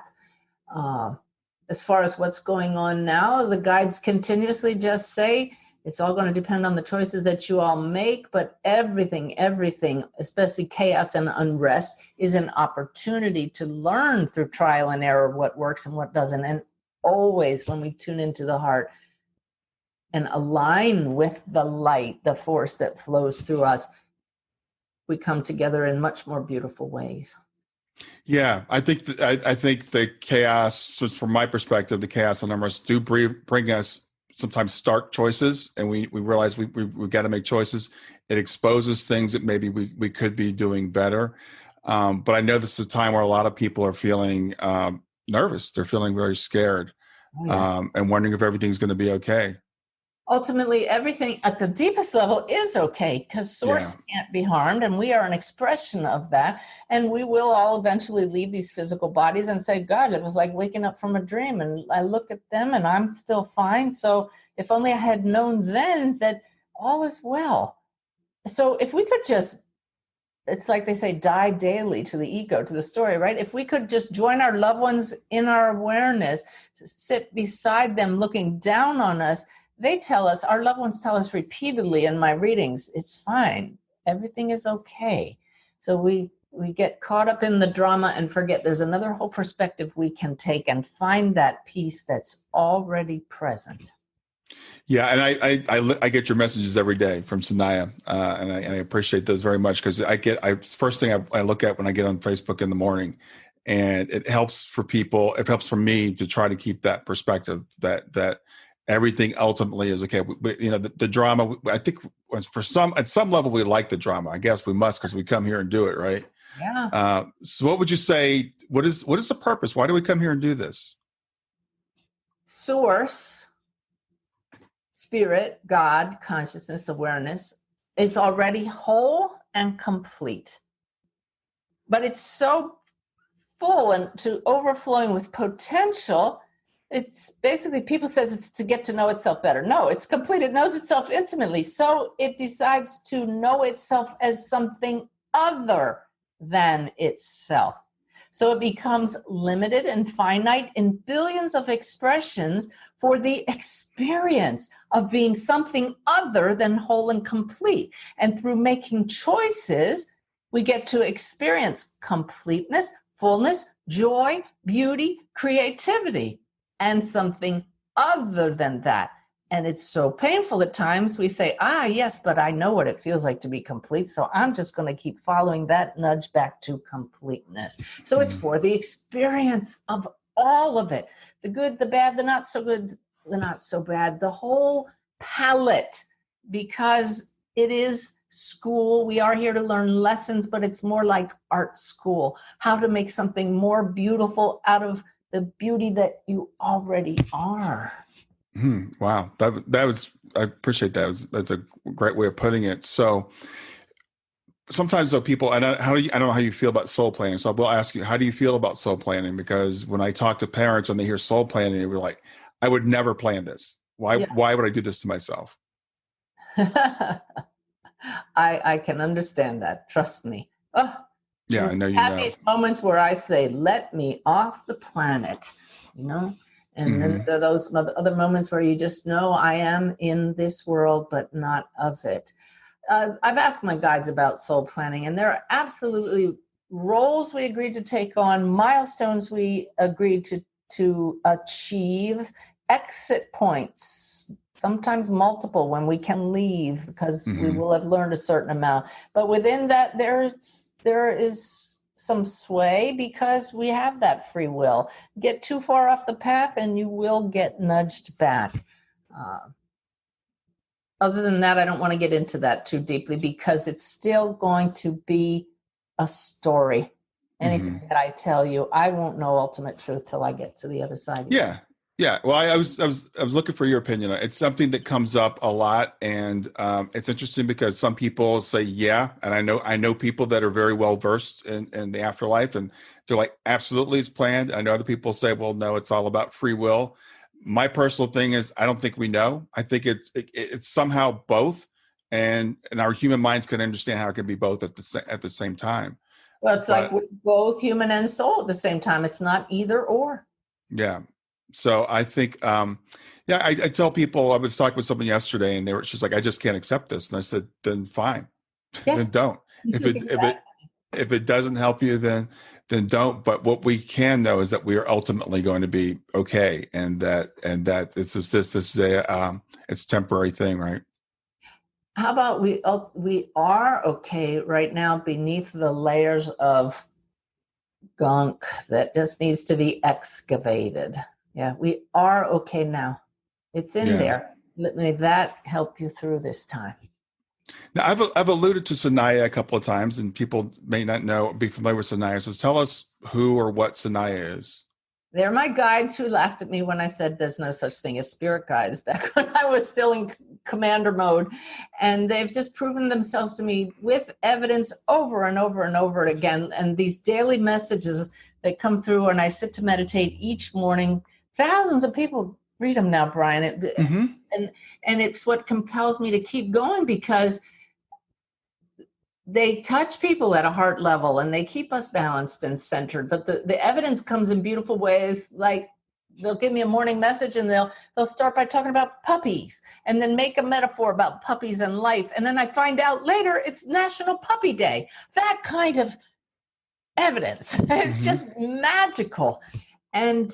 As far as what's going on now, the guides continuously just say, it's all going to depend on the choices that you all make, but everything, especially chaos and unrest, is an opportunity to learn through trial and error what works and what doesn't. And always when we tune into the heart and align with the light, the force that flows through us, we come together in much more beautiful ways. Yeah, I think the chaos, just from my perspective, the chaos and unrest do bring us sometimes stark choices, and we realize we got to make choices. It exposes things that maybe we could be doing better. But I know this is a time where a lot of people are feeling nervous. They're feeling very scared, and wondering if everything's going to be okay. Ultimately, everything at the deepest level is okay because source can't be harmed, and we are an expression of that. And we will all eventually leave these physical bodies and say, God, it was like waking up from a dream, and I look at them and I'm still fine. So if only I had known then that all is well. So if we could just, it's like they say, die daily to the ego, to the story, right? If we could just join our loved ones in our awareness, sit beside them looking down on us, they tell us, our loved ones tell us repeatedly in my readings, it's fine. Everything is okay. So we get caught up in the drama and forget there's another whole perspective we can take and find that peace that's already present. Yeah, and I get your messages every day from Sanaya, and I appreciate those very much because first thing I look at when I get on Facebook in the morning, and it helps for people. It helps for me to try to keep that perspective that everything ultimately is okay. The drama, I think at some level, we like the drama. I guess we must because we come here and do it, right? Yeah. So what would you say, what is the purpose? Why do we come here and do this? Source, spirit, God, consciousness, awareness is already whole and complete. But it's so full and to overflowing with potential. It's basically, people says it's to get to know itself better. No, it's complete. It knows itself intimately. So it decides to know itself as something other than itself. So it becomes limited and finite in billions of expressions for the experience of being something other than whole and complete. And through making choices, we get to experience completeness, fullness, joy, beauty, creativity, and something other than that. And it's so painful at times. We say, yes, but I know what it feels like to be complete. So I'm just going to keep following that nudge back to completeness. So it's for the experience of all of it. The good, the bad, the not so good, the not so bad, the whole palette, because it is school. We are here to learn lessons, but it's more like art school, how to make something more beautiful out of the beauty that you already are. Wow. That was, I appreciate that. That's a great way of putting it. So sometimes though people, I don't know how you feel about soul planning. So I will ask you, how do you feel about soul planning? Because when I talk to parents and they hear soul planning, they were like, I would never plan this. Why would I do this to myself? I can understand that. Trust me. Oh, yeah, I know you have these moments where I say, let me off the planet, and then there are those other moments where you just know I am in this world, but not of it. I've asked my guides about soul planning, and there are absolutely roles we agreed to take on, milestones we agreed to achieve, exit points, sometimes multiple when we can leave because we will have learned a certain amount. But within that, there is some sway because we have that free will. Get too far off the path and you will get nudged back. other than that, I don't want to get into that too deeply because it's still going to be a story. Anything that I tell you, I won't know ultimate truth till I get to the other side. Yeah. Yeah. Well, I was looking for your opinion. It's something that comes up a lot, and it's interesting because some people say, yeah. And I know people that are very well versed in the afterlife, and they're like, absolutely, it's planned. I know other people say, well, no, it's all about free will. My personal thing is, I don't think we know. I think it's somehow both, and our human minds can understand how it can be both at the same time. Well, it's like we're both human and soul at the same time. It's not either or. Yeah. So I think, I tell people, I was talking with someone yesterday, and she's like, I just can't accept this. And I said, then fine, Yeah. then don't. If it doesn't help you, then don't. But what we can know is that we are ultimately going to be okay, and that it's just this is it's a temporary thing, right? How about we are okay right now beneath the layers of gunk that just needs to be excavated. Yeah, we are okay now. It's in there. May that help you through this time. Now, I've alluded to Sanaya a couple of times, and people may not be familiar with Sanaya. So tell us who or what Sanaya is. They're my guides who laughed at me when I said there's no such thing as spirit guides back when I was still in commander mode. And they've just proven themselves to me with evidence over and over and over again. And these daily messages that come through when I sit to meditate each morning, thousands of people read them now, Brian. And it's what compels me to keep going because they touch people at a heart level and they keep us balanced and centered. But the evidence comes in beautiful ways. Like they'll give me a morning message and they'll start by talking about puppies and then make a metaphor about puppies and life. And then I find out later it's National Puppy Day. That kind of evidence. It's just magical. And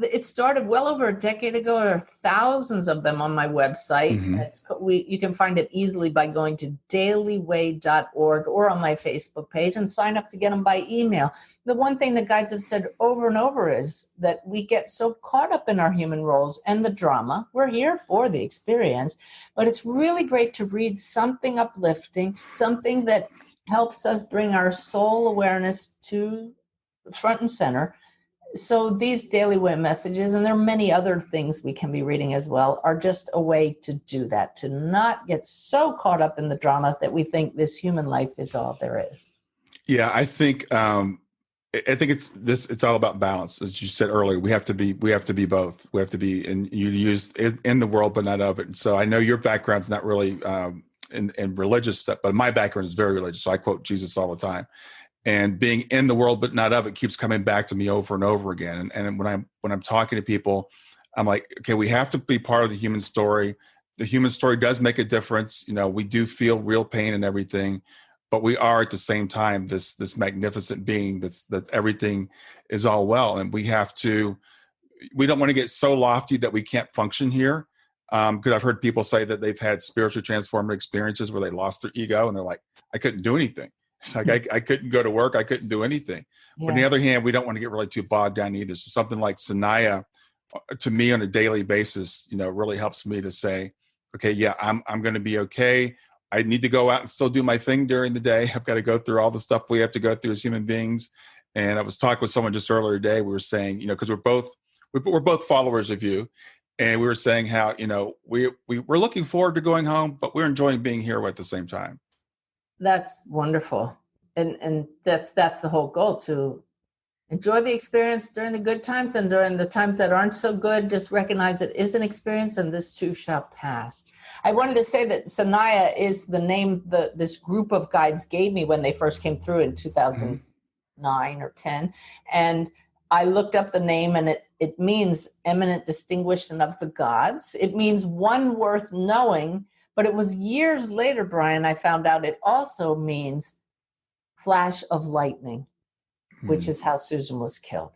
it started well over a decade ago. There are thousands of them on my website. You can find it easily by going to dailyway.org or on my Facebook page and sign up to get them by email. The one thing the guides have said over and over is that we get so caught up in our human roles and the drama. We're here for the experience, but it's really great to read something uplifting, something that helps us bring our soul awareness to front and center. So these daily way messages, and there are many other things we can be reading as well, are just a way to do that, to not get so caught up in the drama that we think this human life is all there is. Yeah, I think it's all about balance. As you said earlier, we have to be both. We have to be in the world, but not of it. And so I know your background's not really in religious stuff, but my background is very religious. So I quote Jesus all the time. And being in the world but not of it keeps coming back to me over and over again. And when I'm talking to people, I'm like, okay, we have to be part of the human story. The human story does make a difference. We do feel real pain and everything, but we are at the same time this magnificent being that everything is all well. And we don't want to get so lofty that we can't function here. Because I've heard people say that they've had spiritual transformative experiences where they lost their ego and they're like, I couldn't do anything. It's like I couldn't go to work. I couldn't do anything. Yeah. But on the other hand, we don't want to get really too bogged down either. So something like Sanaya, to me on a daily basis, really helps me to say, okay, yeah, I'm going to be okay. I need to go out and still do my thing during the day. I've got to go through all the stuff we have to go through as human beings. And I was talking with someone just earlier today. We were saying, because we're both followers of you, and we were saying how we're looking forward to going home, but we're enjoying being here at the same time. That's wonderful. And that's the whole goal, to enjoy the experience during the good times, and during the times that aren't so good, just recognize it is an experience and this too shall pass. I wanted to say that Sanaya is the name this group of guides gave me when they first came through in 2009 or 10. And I looked up the name, and it means eminent, distinguished, and of the gods. It means one worth knowing. But it was years later, Brian, I found out it also means flash of lightning, which is how Susan was killed.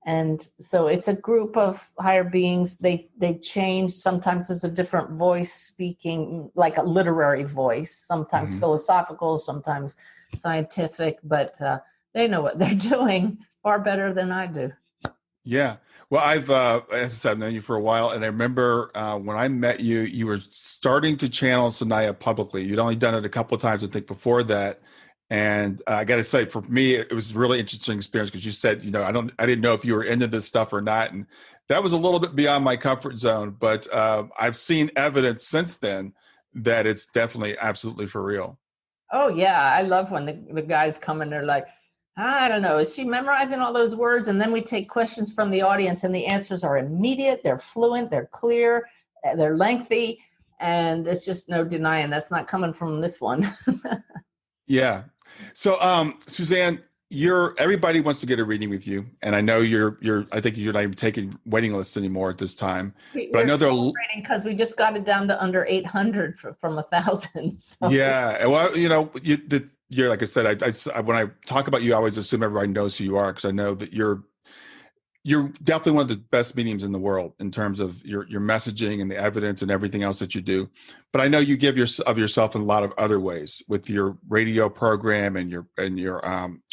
And so it's a group of higher beings. They change. Sometimes it's a different voice speaking, like a literary voice, sometimes philosophical, sometimes scientific, but they know what they're doing far better than I do. Yeah. Well, as I said, I've known you for a while, and I remember when I met you, you were starting to channel Sanaya publicly. You'd only done it a couple of times, I think, before that. And I got to say, for me, it was a really interesting experience because you said, I didn't know if you were into this stuff or not, and that was a little bit beyond my comfort zone. But I've seen evidence since then that it's definitely absolutely for real. Oh yeah, I love when the guys come and they're like, I don't know, is she memorizing all those words? And then we take questions from the audience, and the answers are immediate, they're fluent, they're clear, they're lengthy, and there's just no denying that's not coming from this one. Yeah. So, Suzanne, everybody wants to get a reading with you, and I know I think you're not even taking waiting lists anymore at this time. But I know they're celebrating because we just got it down to under 800 from 1,000. So. Yeah. Well, you're like I said, I when I talk about you, I always assume everybody knows who you are because I know that you're definitely one of the best mediums in the world in terms of your messaging and the evidence and everything else that you do. But I know you give of yourself in a lot of other ways with your radio program and your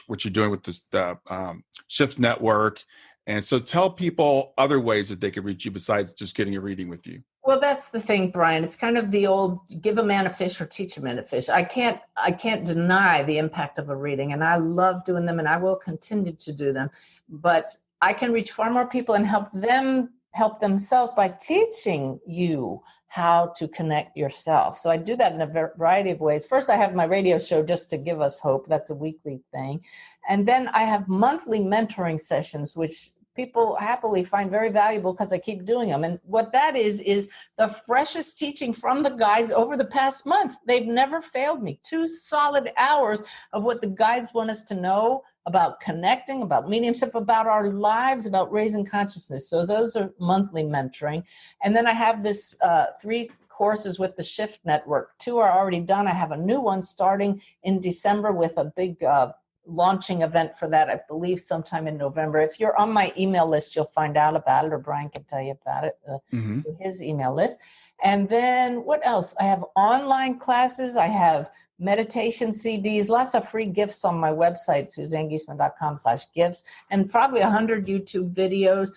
what you're doing with the Shift Network. And so tell people other ways that they can reach you besides just getting a reading with you. Well, that's the thing, Brian. It's kind of the old give a man a fish or teach a man to fish. I can't deny the impact of a reading, and I love doing them, and I will continue to do them. But I can reach far more people and help them help themselves by teaching you how to connect yourself. So I do that in a variety of ways. First, I have my radio show just to give us hope. That's a weekly thing. And then I have monthly mentoring sessions, which people happily find very valuable because I keep doing them. And what that is the freshest teaching from the guides over the past month. They've never failed me. 2 solid hours of what the guides want us to know about connecting, about mediumship, about our lives, about raising consciousness. So those are monthly mentoring. And then I have this 3 courses with the Shift Network. 2 are already done. I have a new one starting in December with a big launching event for that, I believe sometime in November. If you're on my email list, you'll find out about it, or Brian can tell you about it, his email list. And then what else? I have online classes. I have meditation CDs, lots of free gifts on my website, SuzanneGiesemann.com/gifts, and probably 100 YouTube videos,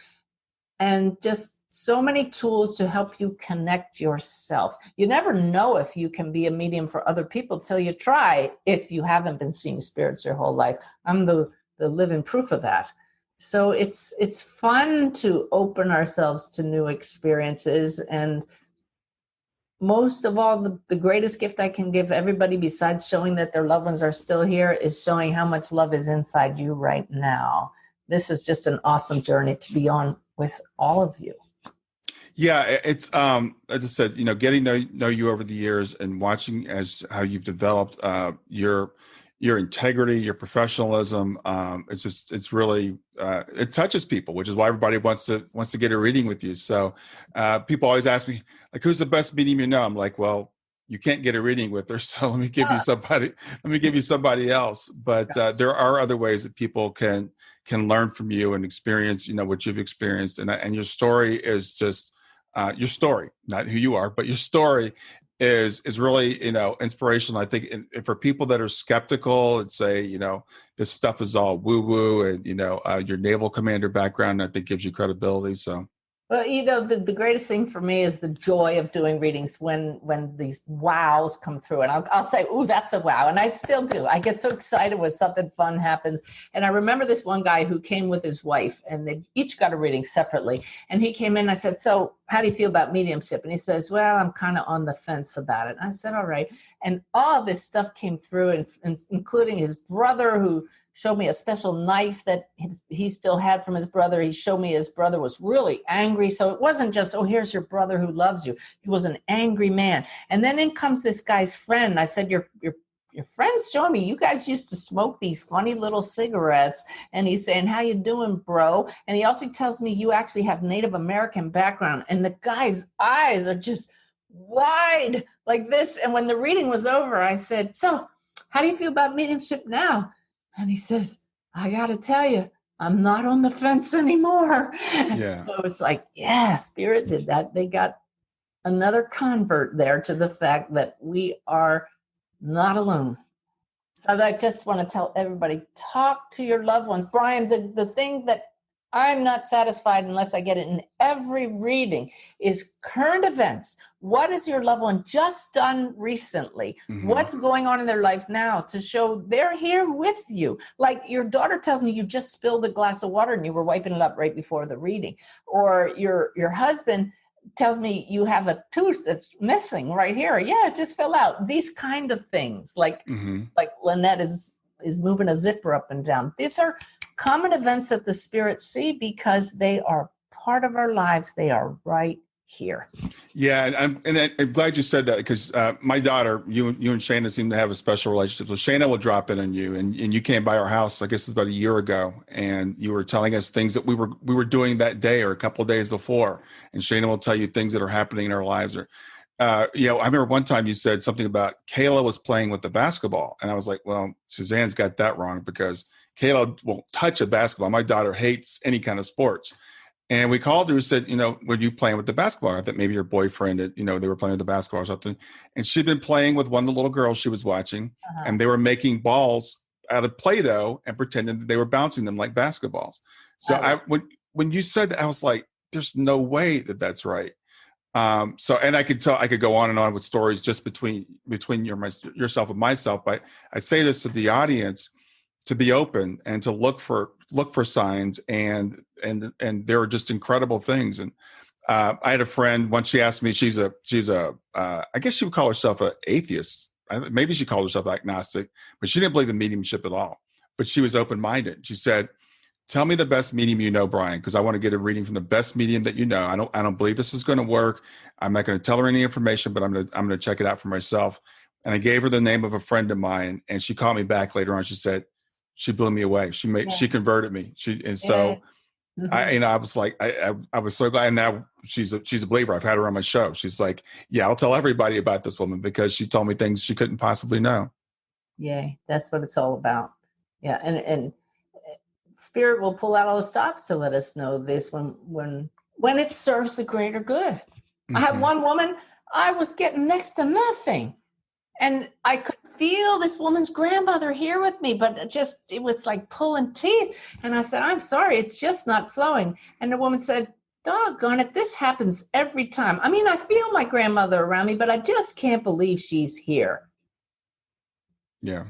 and just so many tools to help you connect yourself. You never know if you can be a medium for other people till you try, if you haven't been seeing spirits your whole life. I'm the living proof of that. So it's fun to open ourselves to new experiences. And most of all, the greatest gift I can give everybody, besides showing that their loved ones are still here, is showing how much love is inside you right now. This is just an awesome journey to be on with all of you. Yeah, it's as I said, getting to know you over the years and watching how you've developed your integrity, your professionalism. It's really it touches people, which is why everybody wants to get a reading with you. So people always ask me, like, who's the best medium you know? I'm like, well, you can't get a reading with her, so let me give you somebody. Let me give you somebody else. But there are other ways that people can learn from you and experience, what you've experienced, and your story is just. Your story, not who you are, but your story is really, inspirational. I think for people that are skeptical and say, this stuff is all woo woo, and, your naval commander background, I think gives you credibility. So. Well, the greatest thing for me is the joy of doing readings when these wows come through. And I'll say, ooh, that's a wow. And I still do. I get so excited when something fun happens. And I remember this one guy who came with his wife, and they each got a reading separately. And he came in and I said, so how do you feel about mediumship? And he says, well, I'm kind of on the fence about it. And I said, all right. And all this stuff came through, and including his brother, who showed me a special knife that he still had from his brother. He showed me his brother was really angry. So it wasn't just, oh, here's your brother who loves you. He was an angry man. And then in comes this guy's friend. I said, your friend's showing me you guys used to smoke these funny little cigarettes. And he's saying, how you doing, bro? And he also tells me you actually have Native American background. And the guy's eyes are just wide like this. And when the reading was over, I said, so how do you feel about mediumship now? And he says, I got to tell you, I'm not on the fence anymore. Yeah. So it's like, yeah, Spirit did that. They got another convert there to the fact that we are not alone. So I just want to tell everybody, talk to your loved ones. Brian, the thing that I'm not satisfied unless I get it in every reading, is current events. What is your loved one just done recently? Mm-hmm. What's going on in their life now to show they're here with you? Like your daughter tells me you just spilled a glass of water and you were wiping it up right before the reading. Or your husband tells me you have a tooth that's missing right here. Yeah, it just fell out. These kind of things, like Lynette is moving a zipper up and down. These are common events that the spirits see because they are part of our lives. They are right here. Yeah, and I'm glad you said that, because my daughter, you and Shayna seem to have a special relationship. So Shayna will drop in on you, and you came by our house, I guess it was about a year ago, and you were telling us things that we were doing that day or a couple of days before. And Shayna will tell you things that are happening in our lives. Or, I remember one time you said something about Kayla was playing with the basketball, and I was like, well, Suzanne's got that wrong, because Kayla won't touch a basketball. My daughter hates any kind of sports. And we called her and said, were you playing with the basketball? I thought maybe your boyfriend, they were playing with the basketball or something. And she'd been playing with one of the little girls she was watching, and they were making balls out of Play-Doh and pretending that they were bouncing them like basketballs. So when you said that, I was like, there's no way that that's right. And I could go on and on with stories just between yourself and myself, but I say this to the audience, to be open and to look for signs, and there are just incredible things. And I had a friend once, she asked me, she's a I guess she would call herself an atheist. Maybe she called herself agnostic, but she didn't believe in mediumship at all. But she was open-minded. She said, tell me the best medium you know, Brian, because I want to get a reading from the best medium that you know. I don't believe this is going to work. I'm not going to tell her any information, but I'm going to check it out for myself. And I gave her the name of a friend of mine, and she called me back later on. She said, she blew me away. She converted me. I was like, I was so glad. And now she's a believer. I've had her on my show. She's like, yeah, I'll tell everybody about this woman, because she told me things she couldn't possibly know. Yay. That's what it's all about. Yeah. And Spirit will pull out all the stops to let us know this when it serves the greater good. Mm-hmm. I had one woman, I was getting next to nothing, and I could feel this woman's grandmother here with me, but it was like pulling teeth. And I said, I'm sorry, it's just not flowing. And the woman said, doggone it, this happens every time. I mean, I feel my grandmother around me, but I just can't believe she's here. Yeah.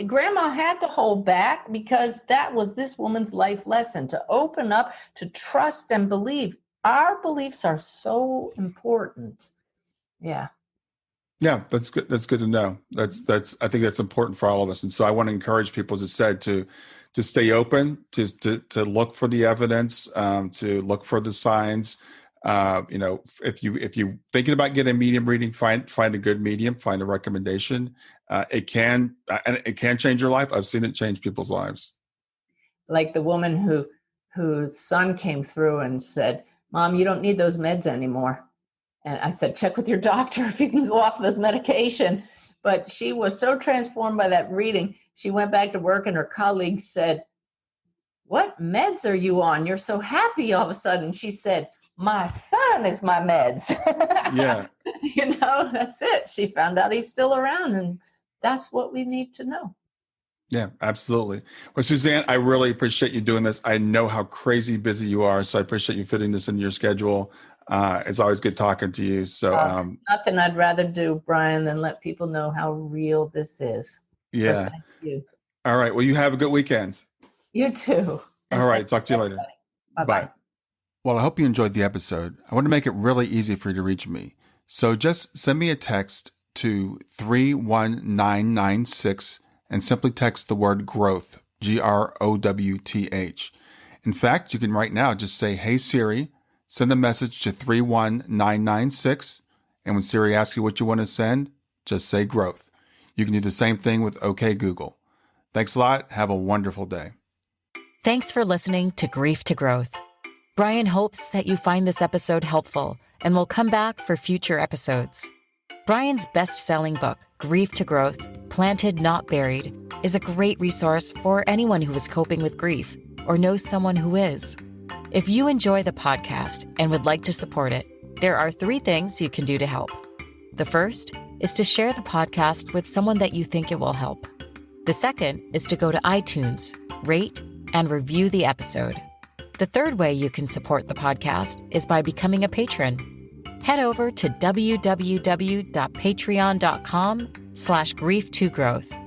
Grandma had to hold back, because that was this woman's life lesson, to open up, to trust and believe. Our beliefs are so important. Yeah. Yeah, that's good. That's good to know. I think that's important for all of us. And so I want to encourage people, as I said, to stay open, to look for the evidence, to look for the signs. If you're thinking about getting a medium reading, find a good medium, find a recommendation. It can change your life. I've seen it change people's lives. Like the woman whose son came through and said, Mom, you don't need those meds anymore. And I said, check with your doctor if you can go off this medication. But she was so transformed by that reading. She went back to work, and her colleagues said, what meds are you on? You're so happy all of a sudden. She said, my son is my meds. Yeah. That's it. She found out he's still around, and that's what we need to know. Yeah, absolutely. Well, Suzanne, I really appreciate you doing this. I know how crazy busy you are, so I appreciate you fitting this into your schedule. It's always good talking to you. So nothing I'd rather do, Brian, than let people know how real this is. Yeah. So thank you. All right. Well, you have a good weekend. You too. All right. Talk to you later. Bye-bye. Bye. Well, I hope you enjoyed the episode. I want to make it really easy for you to reach me. So just send me a text to 31996 and simply text the word growth, GROWTH. In fact, you can right now just say, hey, Siri, send a message to 31996. And when Siri asks you what you want to send, just say growth. You can do the same thing with OK Google. Thanks a lot. Have a wonderful day. Thanks for listening to Grief to Growth. Brian hopes that you find this episode helpful and will come back for future episodes. Brian's best-selling book, Grief to Growth, Planted Not Buried, is a great resource for anyone who is coping with grief or knows someone who is. If you enjoy the podcast and would like to support it, there are 3 things you can do to help. The first is to share the podcast with someone that you think it will help. The second is to go to iTunes, rate, and review the episode. The third way you can support the podcast is by becoming a patron. Head over to www.patreon.com/grief2growth.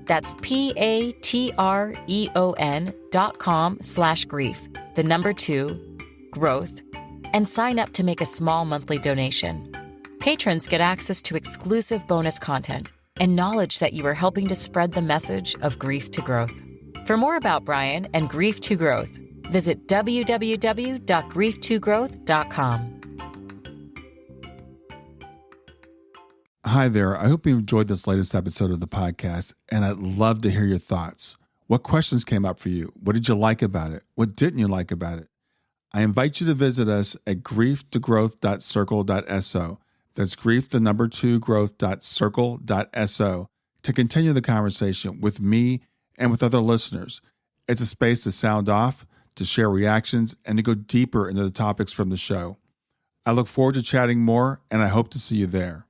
That's patreon.com/grief, the number 2, growth, and sign up to make a small monthly donation. Patrons get access to exclusive bonus content and knowledge that you are helping to spread the message of grief to growth. For more about Brian and Grief to Growth, visit www.grief2growth.com. Hi there. I hope you enjoyed this latest episode of the podcast, and I'd love to hear your thoughts. What questions came up for you? What did you like about it? What didn't you like about it? I invite you to visit us at grieftogrowth.circle.so. That's grief, the number 2, growth.circle.so to continue the conversation with me and with other listeners. It's a space to sound off, to share reactions, and to go deeper into the topics from the show. I look forward to chatting more, and I hope to see you there.